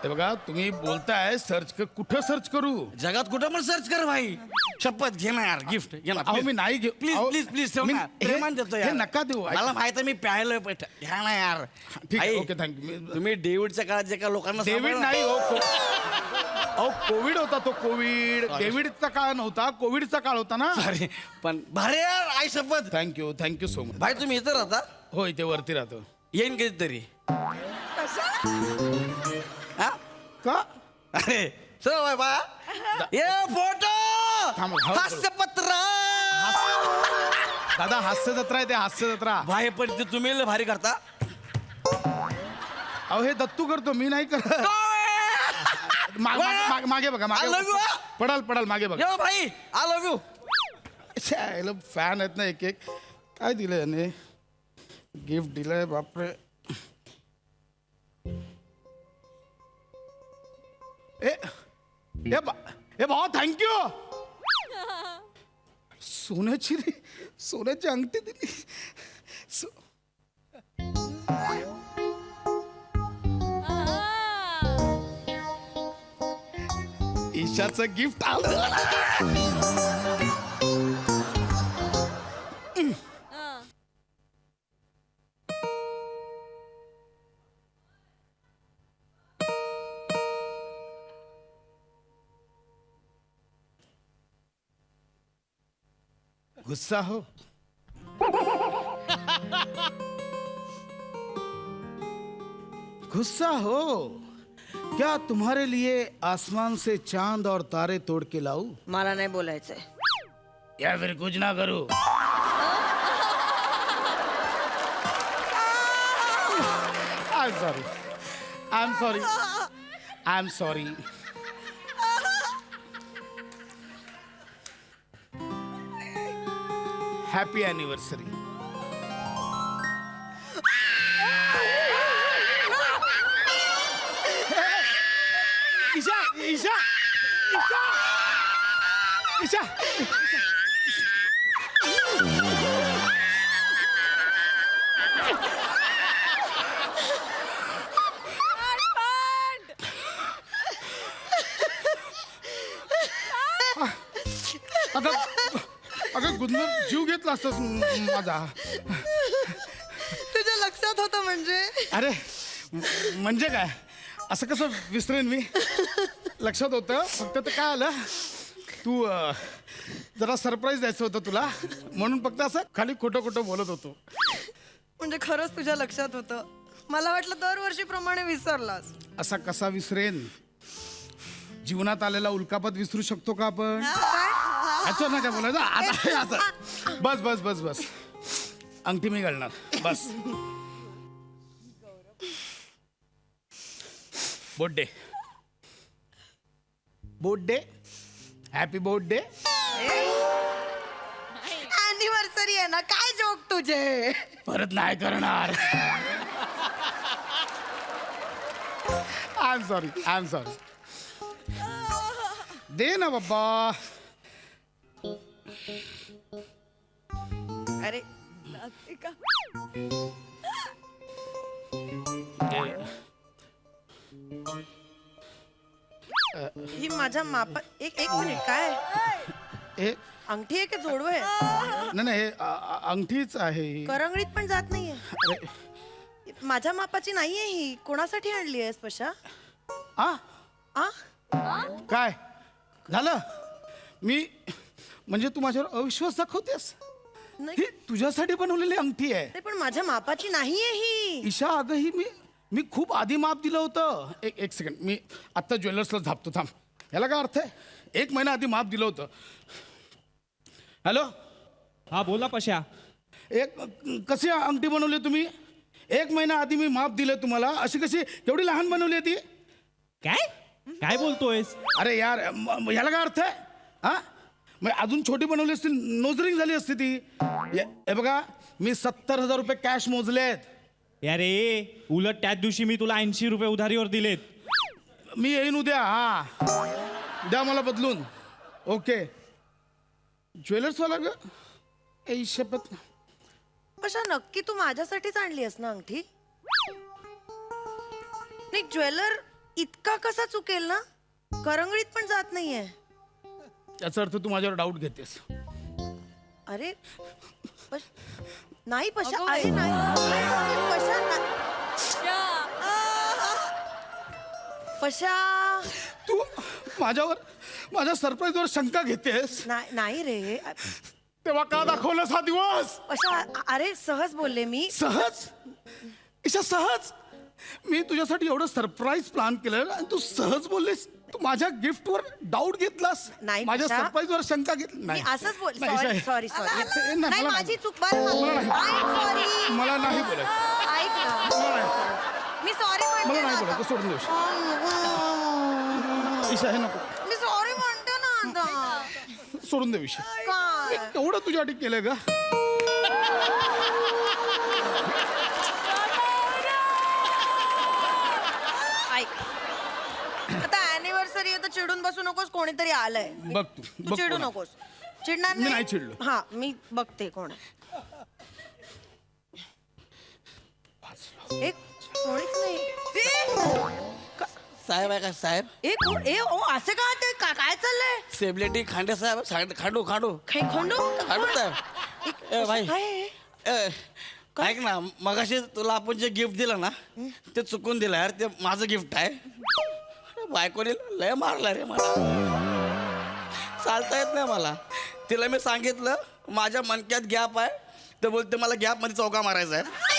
हे बघा तुम्ही बोलताय सर्च कुठं सर्च करू जगात कुठं पण सर्च कर भाई शपथ घे ना यार गिफ्ट घे ना अहो मी नाही घेऊ प्लीज अहो, प्लीज प्लीज ठेव मी- ना हे- प्रेमान देतो हे यार नका देऊ मला माहित आहे मी प्यायलोय पण घ्या ना यार ठीक आहे आई, ओके थँक्यू तुम्ही डेव्हिडच्या काळात जे का लोकांना डेव्हिड सांभाळलं- नाही हो अहो कोविड होता तो कोविड डेव्हिडचा काळ नव्हता कोविडचा काळ होता ना अरे पण भारी यार आई शपथ थँक्यू सो मच भाई तुम्ही इथं राहता हो इथे वरती राहतो येईन कधीतरी हा का अरे चल बाय बा ये फोटो थांबा, हळू- हास्यपत्र दादा हास्य जत्रा आहे ते हास्य जत्रा भाई पण ते तुम्ही लय भारी करता अहो हे दत्तू करतो मी नाही करत मागे बघा I love you. पडाल मागे बघा यो भाई आय लव्ह यू फॅन आहेत ना एक एक. काय दिलंय याने? गिफ्ट दिलंय बापरे. ए भावा थँक्यू. सोन्याची अंगठी दिली. ईशाचं गिफ्ट आलं. गुस्सा हो. गुस्सा हो. क्या तुम्हारे लिए आसमान से चांद और तारे तोड़ के लाऊं? मला नाही बोलायचंय. या फिर कुछ ना करूं? I'm sorry. Happy anniversary. Isha. अगं गुदमर जीव घेतला असतास माझा. तुझ्या लक्षात होतं म्हणजे? अरे म्हणजे काय, असं कसं विसरेन मी. लक्षात होतं, फक्त ते काय आलं, तू जरा सरप्राईज द्यायचं होतं तुला, म्हणून फक्त असं खाली खोटं बोलत होतो. म्हणजे खरंच तुझ्या लक्षात होतं. मला वाटलं दरवर्षीप्रमाणे विसरलास. असा कसा विसरेन? जीवनात आलेला उल्कापात विसरू शकतो का आपण? अच्छा ना काय बोलायचं आता. बस अंगठी मी घालणार. बस. बोट डे. हॅपी बोट डे. अॅनिव्हर्सरी आहे ना, काय जोक तुझे. परत नाही करणार. I am sorry. दे ना बाबा. अरे ही माझ्या मापा. एक मिनिट. काय हे अंगठी आहे की जोडवं आहे? नाही हे अंगठीच आहे. करंगळीत पण जात नाहीये. अरे माझ्या मापाची नाहीये ही. कोणासाठी आणली आहेस पशा? आ काय झालं? मी म्हणजे तू माझ्यावर अविश्वास दाखवतेस? नाही. ही तुझ्यासाठी बनवलेली अंगठी आहे. ते पण माझ्या मापाची नाहीये ही. ईशा अगं ही मी खूप आधी माप दिलं होतं. एक सेकंड, मी आत्ता ज्वेलर्सला झापतो. थांब. याला काय अर्थ आहे? 1 महिना आधी माप दिलं होतं. हॅलो. हा बोला पशा. कशी अंगठी बनवली तुम्ही? 1 महिना आधी मी माप दिलं तुम्हाला. अशी कशी एवढी लहान बनवली ती? काय बोलतोयस? अरे यार ह्याला काय अर्थ आहे? हा मग अजून छोटी बनवली असती, नोजरिंग झाली असती ती. हे बघा मी 70,000 रुपये कॅश मोजलेत. अरे उलट त्याच दिवशी मी तुला 80 रुपये उधारीवर दिलेत. मी येईन उद्या. द्या मला बदलून. ओके. ज्वेलर्सवाला ग शपथ. पशा नक्की तू माझ्यासाठीच आणली आहेस ना अंगठी? नाही ज्वेलर इतका कसा चुकेल ना? करंगळीत पण जात नाहीये. याचा अर्थ तू माझ्यावर डाऊट घेतेस. अरे नाही पशा. अरे नाही पशा. पशा तू माझ्या सरप्राईजवर शंका घेतेस? नाही रे तेव्हा का दाखवलास हा दिवस? पशा. अरे सहज बोलले मी. सहज? ईशा सहज? मी तुझ्यासाठी एवढं सरप्राईज प्लॅन केलं आणि तू सहज बोललीस. तू माझ्या गिफ्टवर डाऊट घेतलास. नाही, माझ्या पशा. सरप्राईजवर शंका घेतली. मी नाही असंच बोल. नाही, सॉरी नाही, नाही मला माझी नाही. चूक. मला नाही. सॉरी. मला नाही बोलायचं. ऐक ना. मला नाही. मी सॉरी मला म्हणते नाही ना बोलायचं. आता. सोडून देऊ. ईशा हे नको. मी सॉरी म्हणते ना आता. सोडून दे विषय. काय एवढं तुझ्यासाठी केलंय का? ऐक आता अॅनिव्हर्सरी आहे तर चिडून बसू नकोस, कोणीतरी आलंय. बघ तू, तू बघ चिडू कोण आहे. नकोस. चिडणार मी नाही चिडलो. हा मी बघते कोण आहे. एक कोणीच नाही. साहेब आहे का साहेब? असं का ते काय चाललंय? सेलिब्रिटी खांडे साहेब खांडू खांडू खंडू खांडू साहेब. ए भाई ए, ऐक ना, मगाशी तुला आपण जे गिफ्ट दिलं ना ते चुकून दिलं यार. ते माझं गिफ्ट आहे. बायकोने लय मारला रे मला. चालता येत नाही मला. तिला मी सांगितलं माझ्या मनक्यात गॅप आहे, तर बोलते मला गॅप मध्ये चौका मारायचा आहे.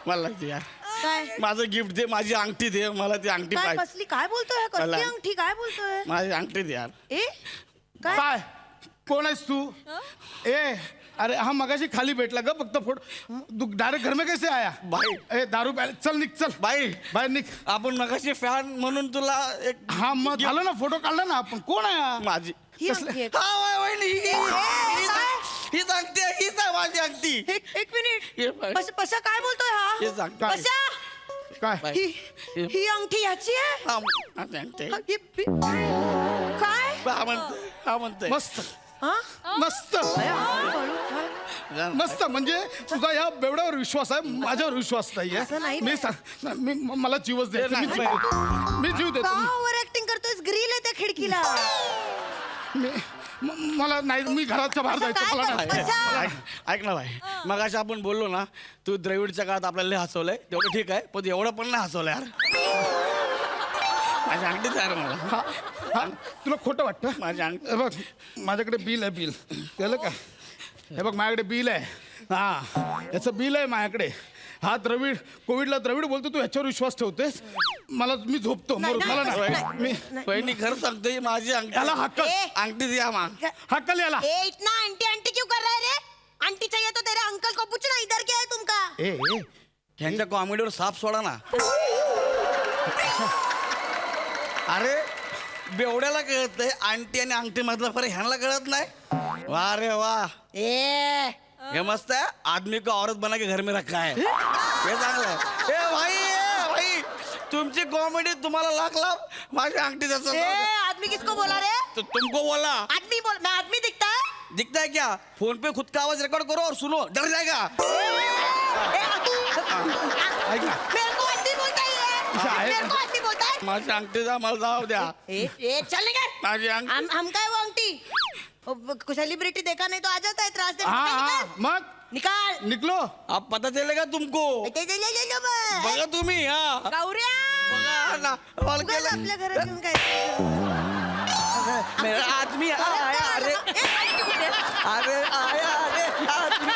मला ते यार काय माझं गिफ्ट दे, माझी अंगठी दे, मला ती अंगठी काय पाहिजे. कसली काय बोलतोय? कसली मला- अंगठी काय बोलतोय? माझी अंगठी दे यार. ए काय काय कोण आहेस तू? ए अरे हा मगाशी खाली भेटला ग, फक्त फोटो डायरेक्ट घर में कैसे आया? भाई. ए दारू प्यायला चल निघ, चल बाई बाहेर निघ. आपण मगाशी फॅन म्हणून तुला एक हा मग झालं ना, फोटो काढला ना आपण. कोण आहे हा? माझी ही अंगठी आहे का? हा वय वहिनी हीच अंगठी आहे, हीच आहे माझी अंगठी. एक मिनिट. हे बाई. पशा काय बोलतोय हा? हीच अंगठी. काय? पशा काय बाई. ही अंगठी याची आहे? हा, माझी अंगठी आहे. काय हा म्हणतोय, हा म्हणतोय. मस्त हा? मस्त मस्त. म्हणजे तुझा या बेवड्यावर विश्वास आहे, माझ्यावर विश्वास असं नाही नाहीये. मी सांग मला जीवच दे. नाही, मी जीव देतो. का ओव्हर ऍक्टिंग करतोयस? ग्रिल आहे त्या खिडकीला. मला नाही, मी घराच्या बाहेर असं जायचं. काय मला करतोय? नाही. पशा. ऐक ना भाई, मग आपण बोललो ना तू द्रविडच्या काळात आपल्याला लय हसवलंय, तेवढं ठीक आहे, पण एवढं पण नाही हसवलं यार. माझी अंगठीच यार मला. हा, हा, तुला खोटं वाटतं? माझी अंगठी. हे बघ माझ्याकडे बिल आहे, बिल केलं का? हे बघ माझ्याकडे बिल आहे. हा याचं बिल आहे माझ्याकडे. हा द्रविड, कोविडला द्रविड बोलतो, तू ह्याच्यावर विश्वास ठेवतेस? मी झोपतो. नाही, मला नाही, नाही. मी वहिनी खरं सांगतोय माझी अंगठी. याला हक्कल ए, अंगठी द्या मग. हक्कल याला. ए इतना आंटी आंटी क्यों कर रहा है रे? आंटी चाहिए तो तेरे अंकल को पूछना इधर क्या है तुमका? ए ह्यांच्या कॉमेडीवर साप सोडा ना. अरे बेवड्याला कळतंय आंटी आणि अंगठी मधला फरक, ह्यांना कळत नाही. वा रे वा, ए हे मस्त है. आदमी को औरत बना के घर में रखा है. हे चांगलं आहे. ए भाई तुमची कॉमेडी तुम्हाला लाख माझी अंगठी जसं आदमी किसको बोला रे? तो तुमको बोला. आदमी बोल, मैं आदमी दिखता है? दिखता है क्या? फोन पे खुद का आवाज रिकॉर्ड करो और सुनो, डर जाएगा. ऐक ना. मेरे को आदमी बोलता है ये? मेरे को आदमी बोलता है? माझी अंगठी जा, मला जाऊ द्या. ए चल निकल. माझी अंगठी. हम काय वो अंगठी? सेलिब्रिटी देखा नहीं तो आ जाता है त्रास दे. हा हा मग निकाल. निकलो. अब पता चलेगा तुमको. ले बस. बघा तुम्ही. हा गौऱ्या बघा ना. मला उगाच केलं. आपल्या घरात येऊन काय? मेरा आदमी आया. अरे अरे आया. अरे आदमी.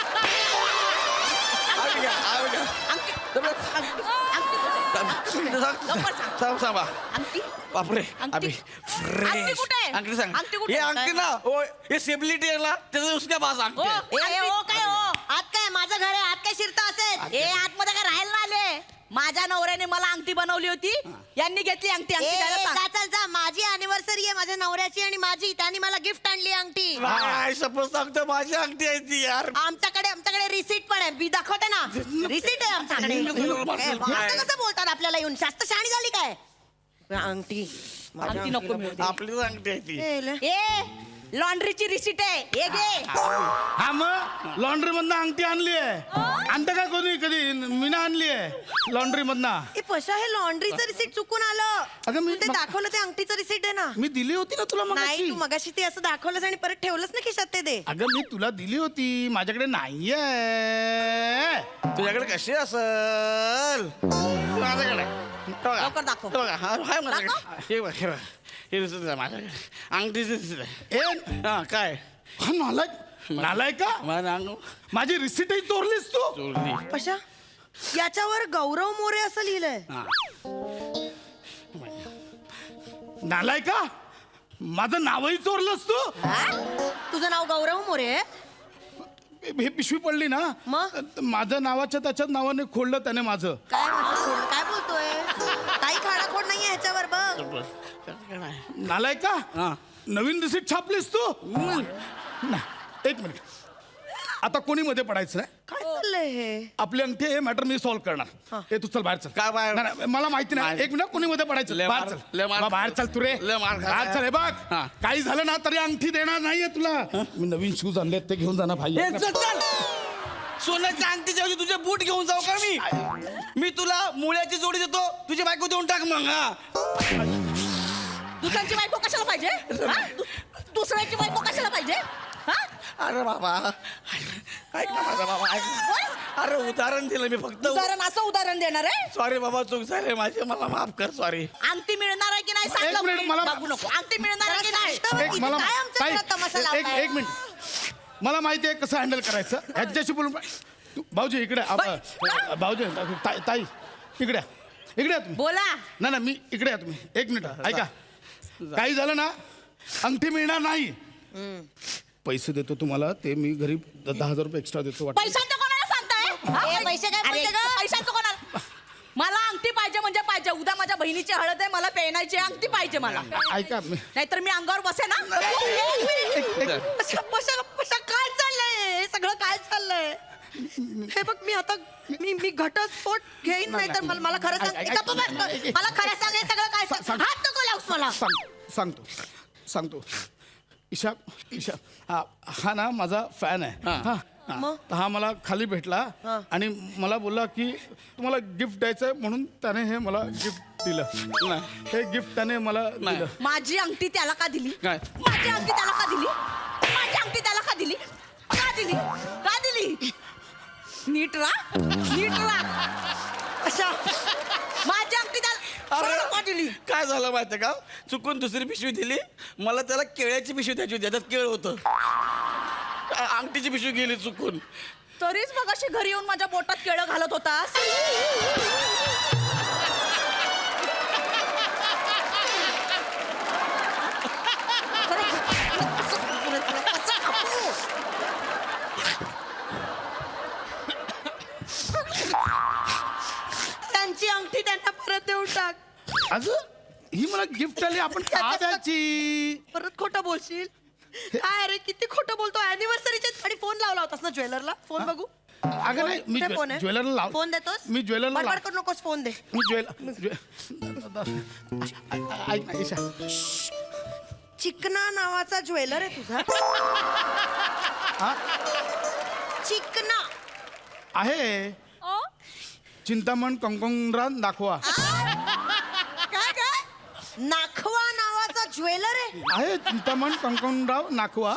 आ गया. सांगा अंगठी बापरे. अंगठी. अभी अंगठी कुठे आहे? अंगठी सांग. अंगठी कुठे ये आहे? अंगठी ना ओ, ये सेबिलिटी आहे ना त्याचं उसके पास अंगठी आहे. ओ काय हो? आत काय माझं घर आहे, आत काय शिरता असेल? ए आतमध्ये काय राहायला ना आले? माझ्या नवऱ्याने मला अंगठी बनवली होती, यांनी घेतली अंगठी. अंगठी द्यायला सांग. जा चल जा. माझी अॅनिव्हर्सरी आहे माझ्या नवऱ्याची आणि माझी. त्यांनी मला गिफ्ट आणली अंगठी. काय सपोज सांगतो माझी अंगठी आहे ती यार. आमच्याकडे रिसीट पण आहे. मी दाखवते ना. रिसीट आहे आमच्याकडे. ए, असं कसं बोलतात आपल्याला येऊन? जास्त शहाणी झाली काय? अंगठी अंगठी नको मिळू दे. आपलीच अंगठी आहे ती. ए लॉन्ड्रीची रिसीट आहे, हे घे. हा मग लॉन्ड्री मधनं अंगठी आणली आहे. आणतं काय कोणी कधी? मीना आणली आहे लॉन्ड्री मधनं. ए पशा, हे लॉन्ड्रीचं रिसीट चुकून आलं. अगं, मी- तू ते दाखवलं ते अंगठीचं रिसीट आहे ना? मी दिली होती ना तुला नाही, मगाशी. तू मगाशी ते असं दाखवलंस आणि परत ठेवलंस ना खिशात ते. अगं मी तुला दिली होती, माझ्याकडे नाहीये. तुझ्याकडे कशी असल? माझ्याकडे बघा. लवकर दाखव. बघा हा आहे माझ्याकडे. हे बघ हे बघ. हे दिसत आहे माझ्याकडे. अंगठीच दिसत आहे. ए हा काय हा नालाय का? माझं अंग माझी रिसिटही चोरलीस तू. चोरली. पशा, याच्यावर गौरव मोरे असं लिहिलंय. हा. नालाय का? माझं नावही चोरलंस तू. हा? तुझं नाव गौरव मोरे आहे? हे पिशवी पडली ना, मग? माझं नावाच्या त्याच्याच नावाने खोललं त्याने माझं. काय बोलतोय? नाहीये ह्याच्यावर बघ. नालाय का हा. नवीन रिसिप्ट छापलीस तू नाही, एक मिनिट. आता कोणी मध्ये पडायचं नाही. काय चाललंय हे? आपली अंगठी हे मॅटर मी सॉल्व्ह करणार. हे तू चल बाहेर चल. काय बाहेर? नाही, नाही, मला माहिती नाही. एक मिनिट, कोणी मध्ये पडायचं लय बाहेर मार- चल. लय मार- बा, बाहेर चल तू रे. लय मार खायचा. बाहेर चल. हे बघ हा. काही झालं ना तरी अंगठी देणार नाहीये तुला. मी नवीन शूज आणले ते घेऊन जाणार भाई. ए, चल चल सोन्याच्या अंगठीच्या ऐवजी तुझे बूट घेऊन जाऊ का मी तुला मुळ्याची जोडी देतो, तुझी बायको देऊन टाक मग. हा दुसऱ्याची बायको कशाला पाहिजे हा? दुसऱ्याची बायको कशाला पाहिजे हा? अरे बाबा ऐक ना माझा बाबा ऐक ना. अरे उदाहरण दिलं मी फक्त. उदाहरण असं उदाहरण देणार आहे सॉरी बाबा, चूक झाली माझी, मला माफ कर. सॉरी. अंगठी मिळणार आहे की नाही सांग एक लवकर. मिनिट, मला- बघू नको अंगठी मिळणार आहे की नाही एक मला काय आमच्या ताई, घरात तमाशा एक लावताय? एक मिनिट. मला माहिती आहे कसं हँडल करायचं. ह्याच्याशी बोलून भाऊजी इकडे भाऊजी ताई इकडे इकडे या तुम्ही. बोला नाही नाही, मी इकडे या तुम्ही. एक मिनिट ऐका. काही झालं ना अंगठी मिळणार नाही. पैसे देतो तुम्हाला, ते मी घरी 10,000 रुपये एक्स्ट्रा देतो. वाटतं पैशांचं कोणाला सांगताय हा? ए, पैसे काय अरे, पैसे गं? पैशांचं कोणाला मला अंगठी पाहिजे म्हणजे पाहिजे. उद्या माझ्या बहिणीची हळद आहे, मला पेनायची अंगठी पाहिजे मला. ऐका नाहीतर मी अंगावर बसे ना. काय चाललंय हे सगळं? काय चाललंय हे बघ. मी आता मी घटस्फोट घेईन, नाही तर मला खरं सांग. ऐक, गप्प बस. मला खरं सांग हे सगळं काय सांग. हात नको लावूस मला. सांगतो. ईशा हा ना माझा फॅन आहे. हा तर हा मला खाली भेटला आणि मला बोलला की तुम्हाला गिफ्ट द्यायचंय, म्हणून त्याने हे मला गिफ्ट दिलं. हे गिफ्ट त्याने मला दिलं. माझी अंगठी त्याला का दिली? काय? माझी अंगठी त्याला का दिली? माझी अंगठी त्याला का दिली? का दिली? का दिली? नीट राहा. अशा माझी अंगठी त्याला का दिली? काय झालं माहितीये का, चुकून दुसरी पिशवी दिली. मला त्याला केळ्याची पिशवी द्यायची होती, त्याच्यात केळ होतं. अंगठीची पिशवी गेली चुकून. तरीच मग अशी घरी येऊन माझ्या पोटात केळं घालत होतास. त्यांची अंगठी त्यांना परत देऊन टाक. अगं ही मला गिफ्ट आली, आपण का द्यायची? परत खोटं बोलशील. काय रे, किती खोटं बोलतो. अॅनिव्हर्सरीच्या आणि फोन लावला होतास ना ज्वेलरला. फोन बघू. अगं नाही, मी कुठे फोन आहे? ज्वेलरला लाव. फोन देतोस? मी ज्वेलरला बडबड लाव. करू नकोस. फोन दे. मी ऐक ना ईशा. चिकना नावाचा ज्वेलर आहे तुझा. हा? चिकना आहे. चिंतामण कंकणरान दाखवा. काय काय नाखवा नावाचा ज्वेलर आहे. चिंतामण कंकणराव नाखवा.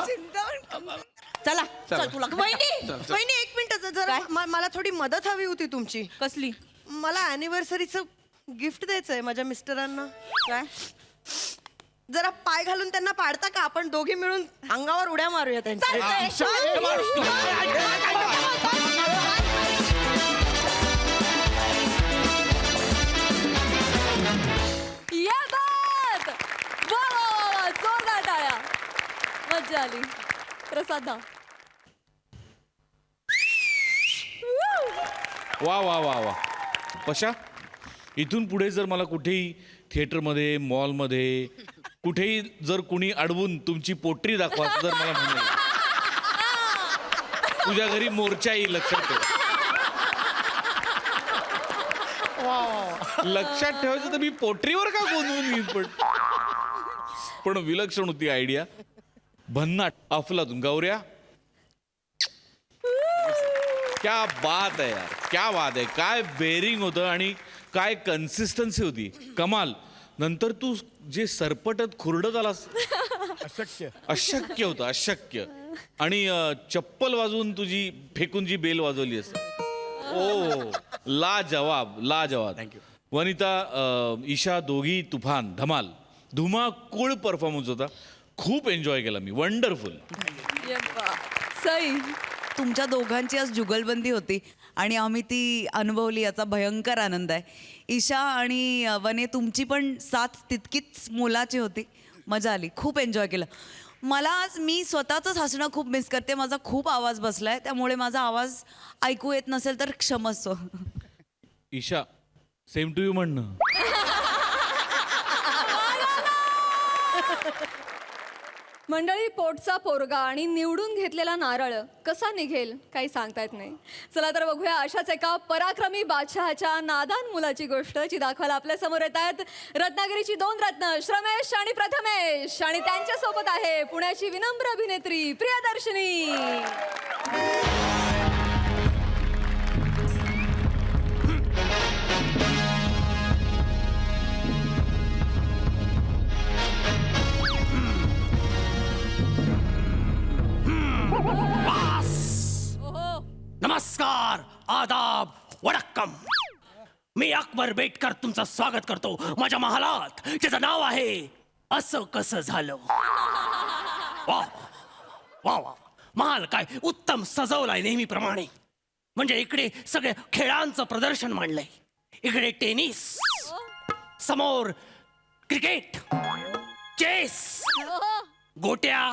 चला चल तुला वहिनी एक मिनिट जरा मला थोडी मदत हवी होती तुमची. कसली? मला अॅनिव्हर्सरीचं गिफ्ट द्यायचंय माझ्या मिस्टरांना. काय? जरा पाय घालून त्यांना पाडता का? आपण दोघी मिळून अंगावर उड्या मारूया त्यांच्या. या बात! वा वा वा वा, जोरदार टाळ्या. मज्जा आली. प्रसाद दा. वा वा वा वा. पशा, इथून पुढे जर मला कुठेही थिएटरमध्ये, मॉलमध्ये, कुठेही जर कुणी अडवून तुमची पोटरी दाखवा जर मला म्हणलं, तुझ्या घरी मोर्चा येईल, लक्षात ठेव. लक्षात ठेवायचं तर मी पोटरीवर का गोंधळून येईल. पण विलक्षण होती आयडिया. भन्नाट, अफलातून. गौऱ्या, क्या बात आहे यार, क्या बात आहे. काय बेरिंग होतं आणि काय कन्सिस्टन्सी होती. कमाल. नंतर तू जे सरपटत खुरडत आलास, अशक्य होतं, अशक्य. आणि चप्पल वाजवून तुझी फेकून जी बेल वाजवली असं, ओ लाजवाब, लाजवाब. थँक्यू. वनिता, ईशा, दोघी तुफान, धमाल, धुमाकूळ परफॉर्मन्स होता. खूप एन्जॉय केला मी. वंडरफुल. सई, तुमच्या दोघांची आज जुगलबंदी होती आणि आम्ही ती अनुभवली, याचा भयंकर आनंद आहे. ईशा आणि वने, तुमची पण साथ तितकीच मोलाची होती. मजा आली, खूप एन्जॉय केलं. मला आज मी स्वतःच हसणं खूप मिस करते. माझा खूप आवाज बसलाय, त्यामुळे माझा आवाज ऐकू येत नसेल तर क्षमस्व. ईशा, सेम टू यू म्हणणं. मंडळी, पोटचा पोरगा आणि निवडून घेतलेला नारळ कसा निघेल काही सांगता येत नाही. चला तर बघूया अशाच एका पराक्रमी बादशहाच्या नादान मुलाची गोष्ट, जी दाखवायला आपल्या समोर येत आहेत रत्नागिरीची 2 रत्न श्रमेश आणि प्रथमेश, आणि त्यांच्या सोबत आहे पुण्याची विनम्र अभिनेत्री प्रियदर्शनी. नमस्कार, आदाब, वडक्कम. मी अकबर बेटकर तुमचं स्वागत करतो माझ्या महालात, ज्याचं नाव आहे असं कसं झालं. वा वा वा, महाल काय उत्तम सजवलाय नेहमीप्रमाणे. म्हणजे इकडे सगळे खेळांचं प्रदर्शन मांडलंय. इकडे टेनिस, समोर क्रिकेट, चेस, गोट्या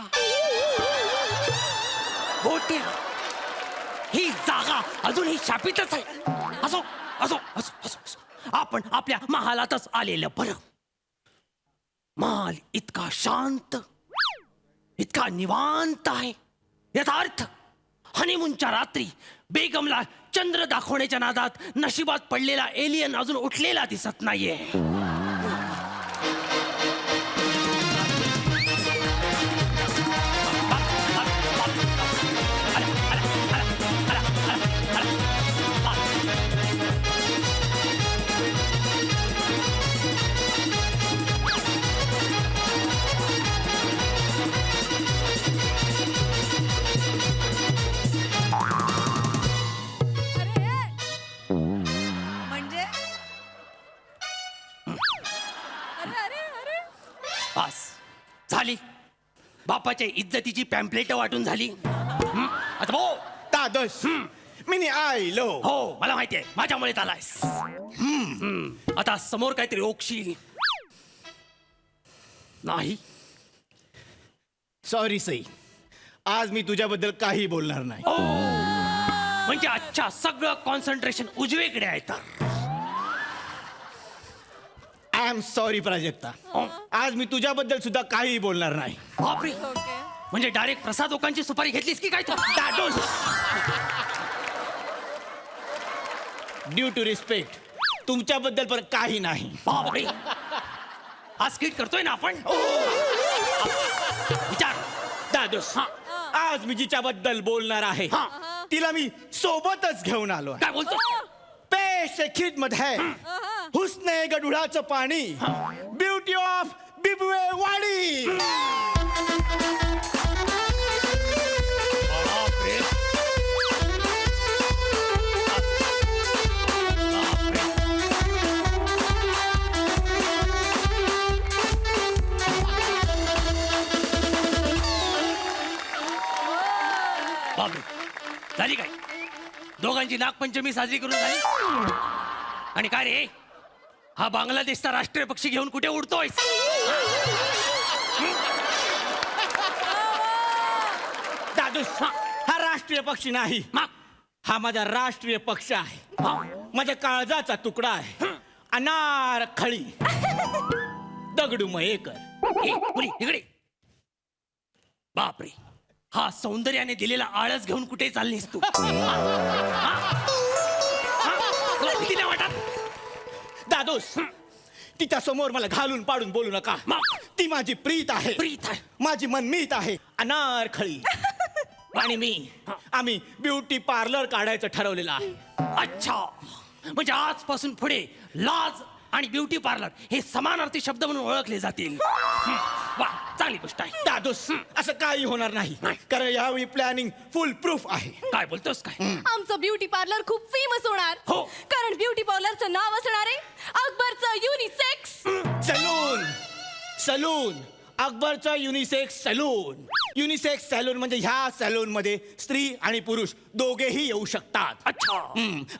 गोट्या. ही जागा अजूनही शापितच आहे. असो असो असो असो असो. आपण आपल्या महालातच आलेलं बरं. महाल इतका शांत, इतका निवांत आहे. याचा अर्थ हनीमूनच्या रात्री बेगमला चंद्र दाखवण्याच्या नादात नशिबात पडलेला एलियन अजून उठलेला दिसत नाहीये. म्हणजे बस झाली. बापाच्या इज्जतीची पॅम्पलेट वाटून झाली. आता भाऊ दादोश मी आयलो. हो, मला माहितीये, माझ्यामुळे आलायस. आता समोर काहीतरी ओकशील नाही. सॉरी सई, आज मी तुझ्याबद्दल काही बोलणार नाही. म्हणजे अच्छा सगळं कॉन्सन्ट्रेशन उजवीकडे आहे तर. आय एम सॉरी प्राजक्ता, आज मी तुझ्याबद्दल सुद्धा काही बोलणार नाही. बापरे, म्हणजे डायरेक्ट प्रसाद लोकांची सुपारी घेतलीस की काय तू? ड्यू टू रिस्पेक्ट, तुमच्याबद्दल पण काही नाही. बापरे, आज स्किट करतोय ना आपण. विचार दादोस, आज मी जिच्याबद्दल बोलणार आहे तिला मी सोबतच घेऊन आलो. काय बोलतो? पेश खिदमत है हुस्ने गडुळाचं पाणी, ब्युटी ऑफ बिबवे वाडी. बापरे, झाली काय? दोघांची नागपंचमी साजरी करून झाली. आणि काय रे, हा बांगलादेशचा राष्ट्रीय पक्षी घेऊन कुठे उडतोय? दादूस, हा राष्ट्रीय पक्षी नाही, हा माझा राष्ट्रीय पक्ष आहे. माझ्या काळजाचा तुकडा आहे. अनारखळी दगडू मयेकर. इकडे. बापरे, हा सौंदर्याने दिलेला आळस घेऊन कुठे चाललीस तू? भीती नाही वाटत? दादोस, तिच्या समोर मला घालून पाडून बोलू नका. ती माझी प्रीत आहे. प्रीत आहे. माझी मनमीत आहे. अनारखळी आणि मी, आम्ही ब्युटी पार्लर काढायचं ठरवलेलं आहे. अच्छा, म्हणजे आजपासून पुढे लाज आणि ब्युटी पार्लर हे समानार्थी शब्द म्हणून ओळखले जातील. वा, चांगली गोष्ट आहे. दादोस, असं काही होणार नाही, कारण यावेळी प्लॅनिंग फुल प्रूफ आहे. काय बोलतोस काय? आमचं ब्युटी पार्लर खूप फेमस होणार. हो. कारण ब्युटी पार्लरचं नाव असणार आहे अकबरचं युनिसेक्स सलून. सलून अकबरचं युनिसेक्स सलून. युनिसेक्स सॅलून म्हणजे ह्या सॅलून मध्ये स्त्री आणि पुरुष दोघेही येऊ शकतात. अच्छा.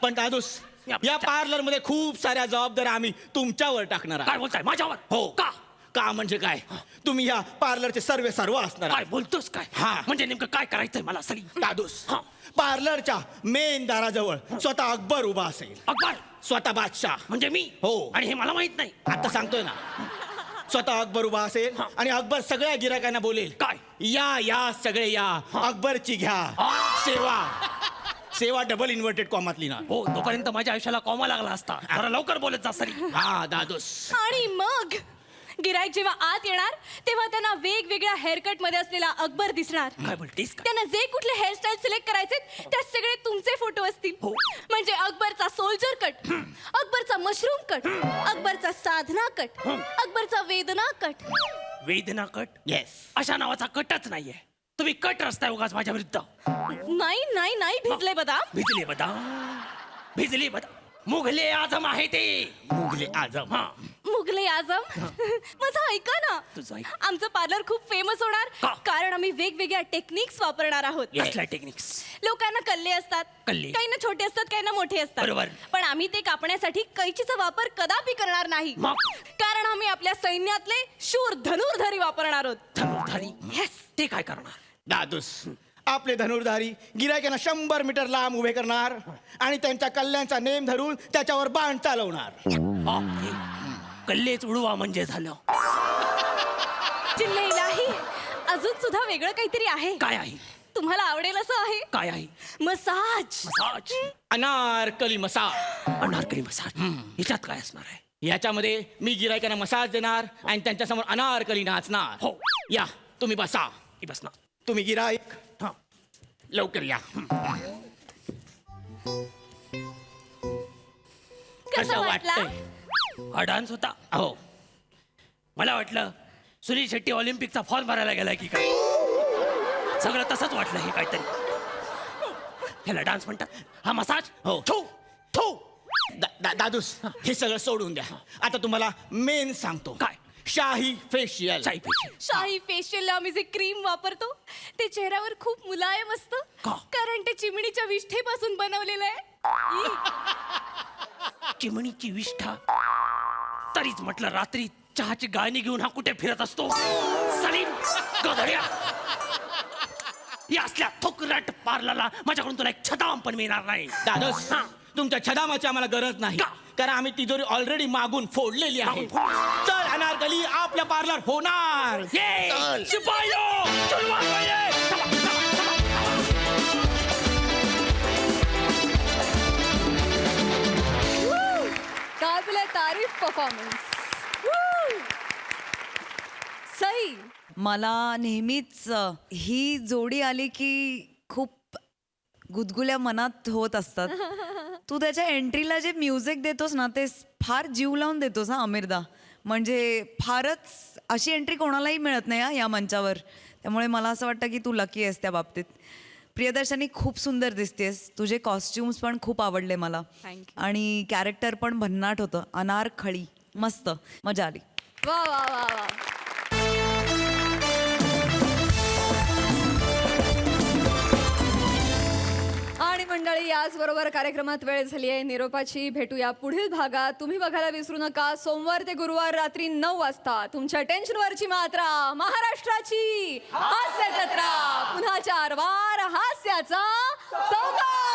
पण दादोस, या पार्लर मध्ये खूप साऱ्या जबाबदाऱ्या आम्ही तुमच्यावर टाकणार काय आहोत. बोलताय माझ्यावर? हो. का? का म्हणजे काय, तुम्ही ह्या पार्लरचे सर्व असणार काय आहात. बोलतोस काय? हा. म्हणजे नेमकं काय करायचंय मला सली? दादोस, पार्लरच्या मेन दाराजवळ स्वतः अकबर उभा असेल. अकबर स्वतः बादशाह म्हणजे मी? हो. आणि हे मला माहित नाही. आता सांगतोय ना. स्वतः अकबर उभा असेल आणि अकबर सगळ्या गिरायकांना बोलेल, काय? या सगळे या, अकबरची घ्या सेवा. सेवा डबल इन्व्हर्टेड कॉमात लिहिणार. हो तोपर्यंत माझ्या आयुष्याला कॉमा लागला असता. जरा लवकर बोलत जा सरी. हा दादोस. आणि मग गिराईक जेव्हा आत येणार तेव्हा त्यांना वेगवेगळ्या हेअरकट मध्ये असलेला अकबर दिसणार. काय बोलतेस का? त्यांना जे कुठले हेअरस्टाईल सिलेक्ट करायचे त्यात सगळे तुमचे फोटो असतील. हो. म्हणजे अकबरचा सोल्जर कट, अकबरचा मशरूम कट, अकबरचा साधना कट, अकबरचा वेदना कट. वेदना कट? येस. अशा नावाचा कटच नाहीये. तुम्ही कट रस्ताय उगाच माझ्या विरुद्ध. नाही नाही नाही भिजले बदाम. भिजले बदाम, भिजले बदाम. मुघले आजम आहे ते. मुघले आजम. हा. मुघले आजम. माझं ऐका ना, तुझं ऐक. आमचं पार्लर खूप फेमस होणार का? कारण आम्ही वेगवेगळ्या टेक्निक्स वापरणार आहोत. कसल्या टेक्निक्स? लोकांना कल्ले असतात, कल्ले? काही ना छोटे असतात, काही ना मोठे असतात. बरोबर. पण आम्ही ते कापण्यासाठी कैचीचा वापर कदापि करणार नाही. मग? कारण आम्ही आपल्या सैन्यातले शूर धनुर्धारी वापरणार आहोत. धनुर्धारी? Yes. ते काय करणार? दादूस. आपले धनुर्धारी गिरायकांना 100 मीटर लांब उभे करणार आणि त्यांच्या कल्ल्यांचा नेम धरून त्याच्यावर बाण चालवणार. बापरे. कल्लेच उडवा म्हणजे झालं. चिल्ले इलाही, अजून सुद्धा वेगळं काहीतरी आहे. काय आहे? तुम्हाला आवडेल असं आहे. काय आहे? Massage. Massage? Anarkali massage. Anarkali massage? याच्यात काय असणार आहे? याच्यामध्ये मी गिरायकांना मसाज देणार आणि त्यांच्यासमोर अनारकली नाचणार. हो. या तुम्ही बसा. ही बस ना. तुम्ही गिराईक हा. लवकर या. कसं वाटलं? हा डान्स होता? हो. मला वाटलं सुनील शेट्टी ऑलिम्पिकचा फॉर्म भरायला गेलाय की काय. सगळं तसंच वाटलं हे काहीतरी. ह्याला डान्स म्हणतात? हा मसाज? हो. थू थू. दादूस हे सगळं सोडून द्या. आता तुम्हाला मेन सांगतो. काय? शाही फेशियल. शाही फेशियल. शाही फेशियलला आम्ही जे क्रीम वापरतो ते चेहऱ्यावर खूप मुलायम असतं. का? कारण ते चिमणीच्या विष्ठेपासून बनवलेलं आहे. चिमणीची विष्ठा? तरीच म्हटलं रात्री चहाची गाळणी घेऊन हा कुठे फिरत असतो. सलीम गधड्या. या असल्या थोकरट पार्लरला माझ्याकडून तुला एक छदाम पण मिळणार नाही. दादूस हा. तुमच्या छदामाची आम्हाला गरज नाही. का? कारण आम्ही तिजोरी ऑलरेडी मागून फोडलेली आहे. चल अनारकली आपल्या पार्लर होणार. ये चल. शिपायो चलवा ये. चला, चला, चला. काबिले तारीफ परफॉर्मन्स. सई. मला नेहमीच ही जोडी आली की खूप गुदगुल्या मनात होत असतात. तू त्याच्या एंट्रीला जे म्युझिक देतोस ना ते फार जीव लावून देतोस हा अमीरदा. म्हणजे फारच अशी एंट्री कोणालाही मिळत नाही हा या मंचावर. त्यामुळे मला असं वाटतं की तू लकी आहेस त्या बाबतीत. प्रियदर्शनी खूप सुंदर दिसतेस. तुझे कॉस्ट्युम्स पण खूप आवडले मला. आणि कॅरेक्टर पण भन्नाट होतं. अनारखळी मस्त मजा आली. वा वा वा वा. आणि मंडळी याचबरोबर कार्यक्रमात वेळ झाली आहे निरोपाची. भेटूया पुढील भागात. तुम्ही बघायला विसरू नका सोमवार ते गुरुवार रात्री 9 वाजता तुमच्या टेन्शनवरची मात्रा महाराष्ट्राची हास्य जत्रा. पुन्हा 4 वार हास्याचा सौगात.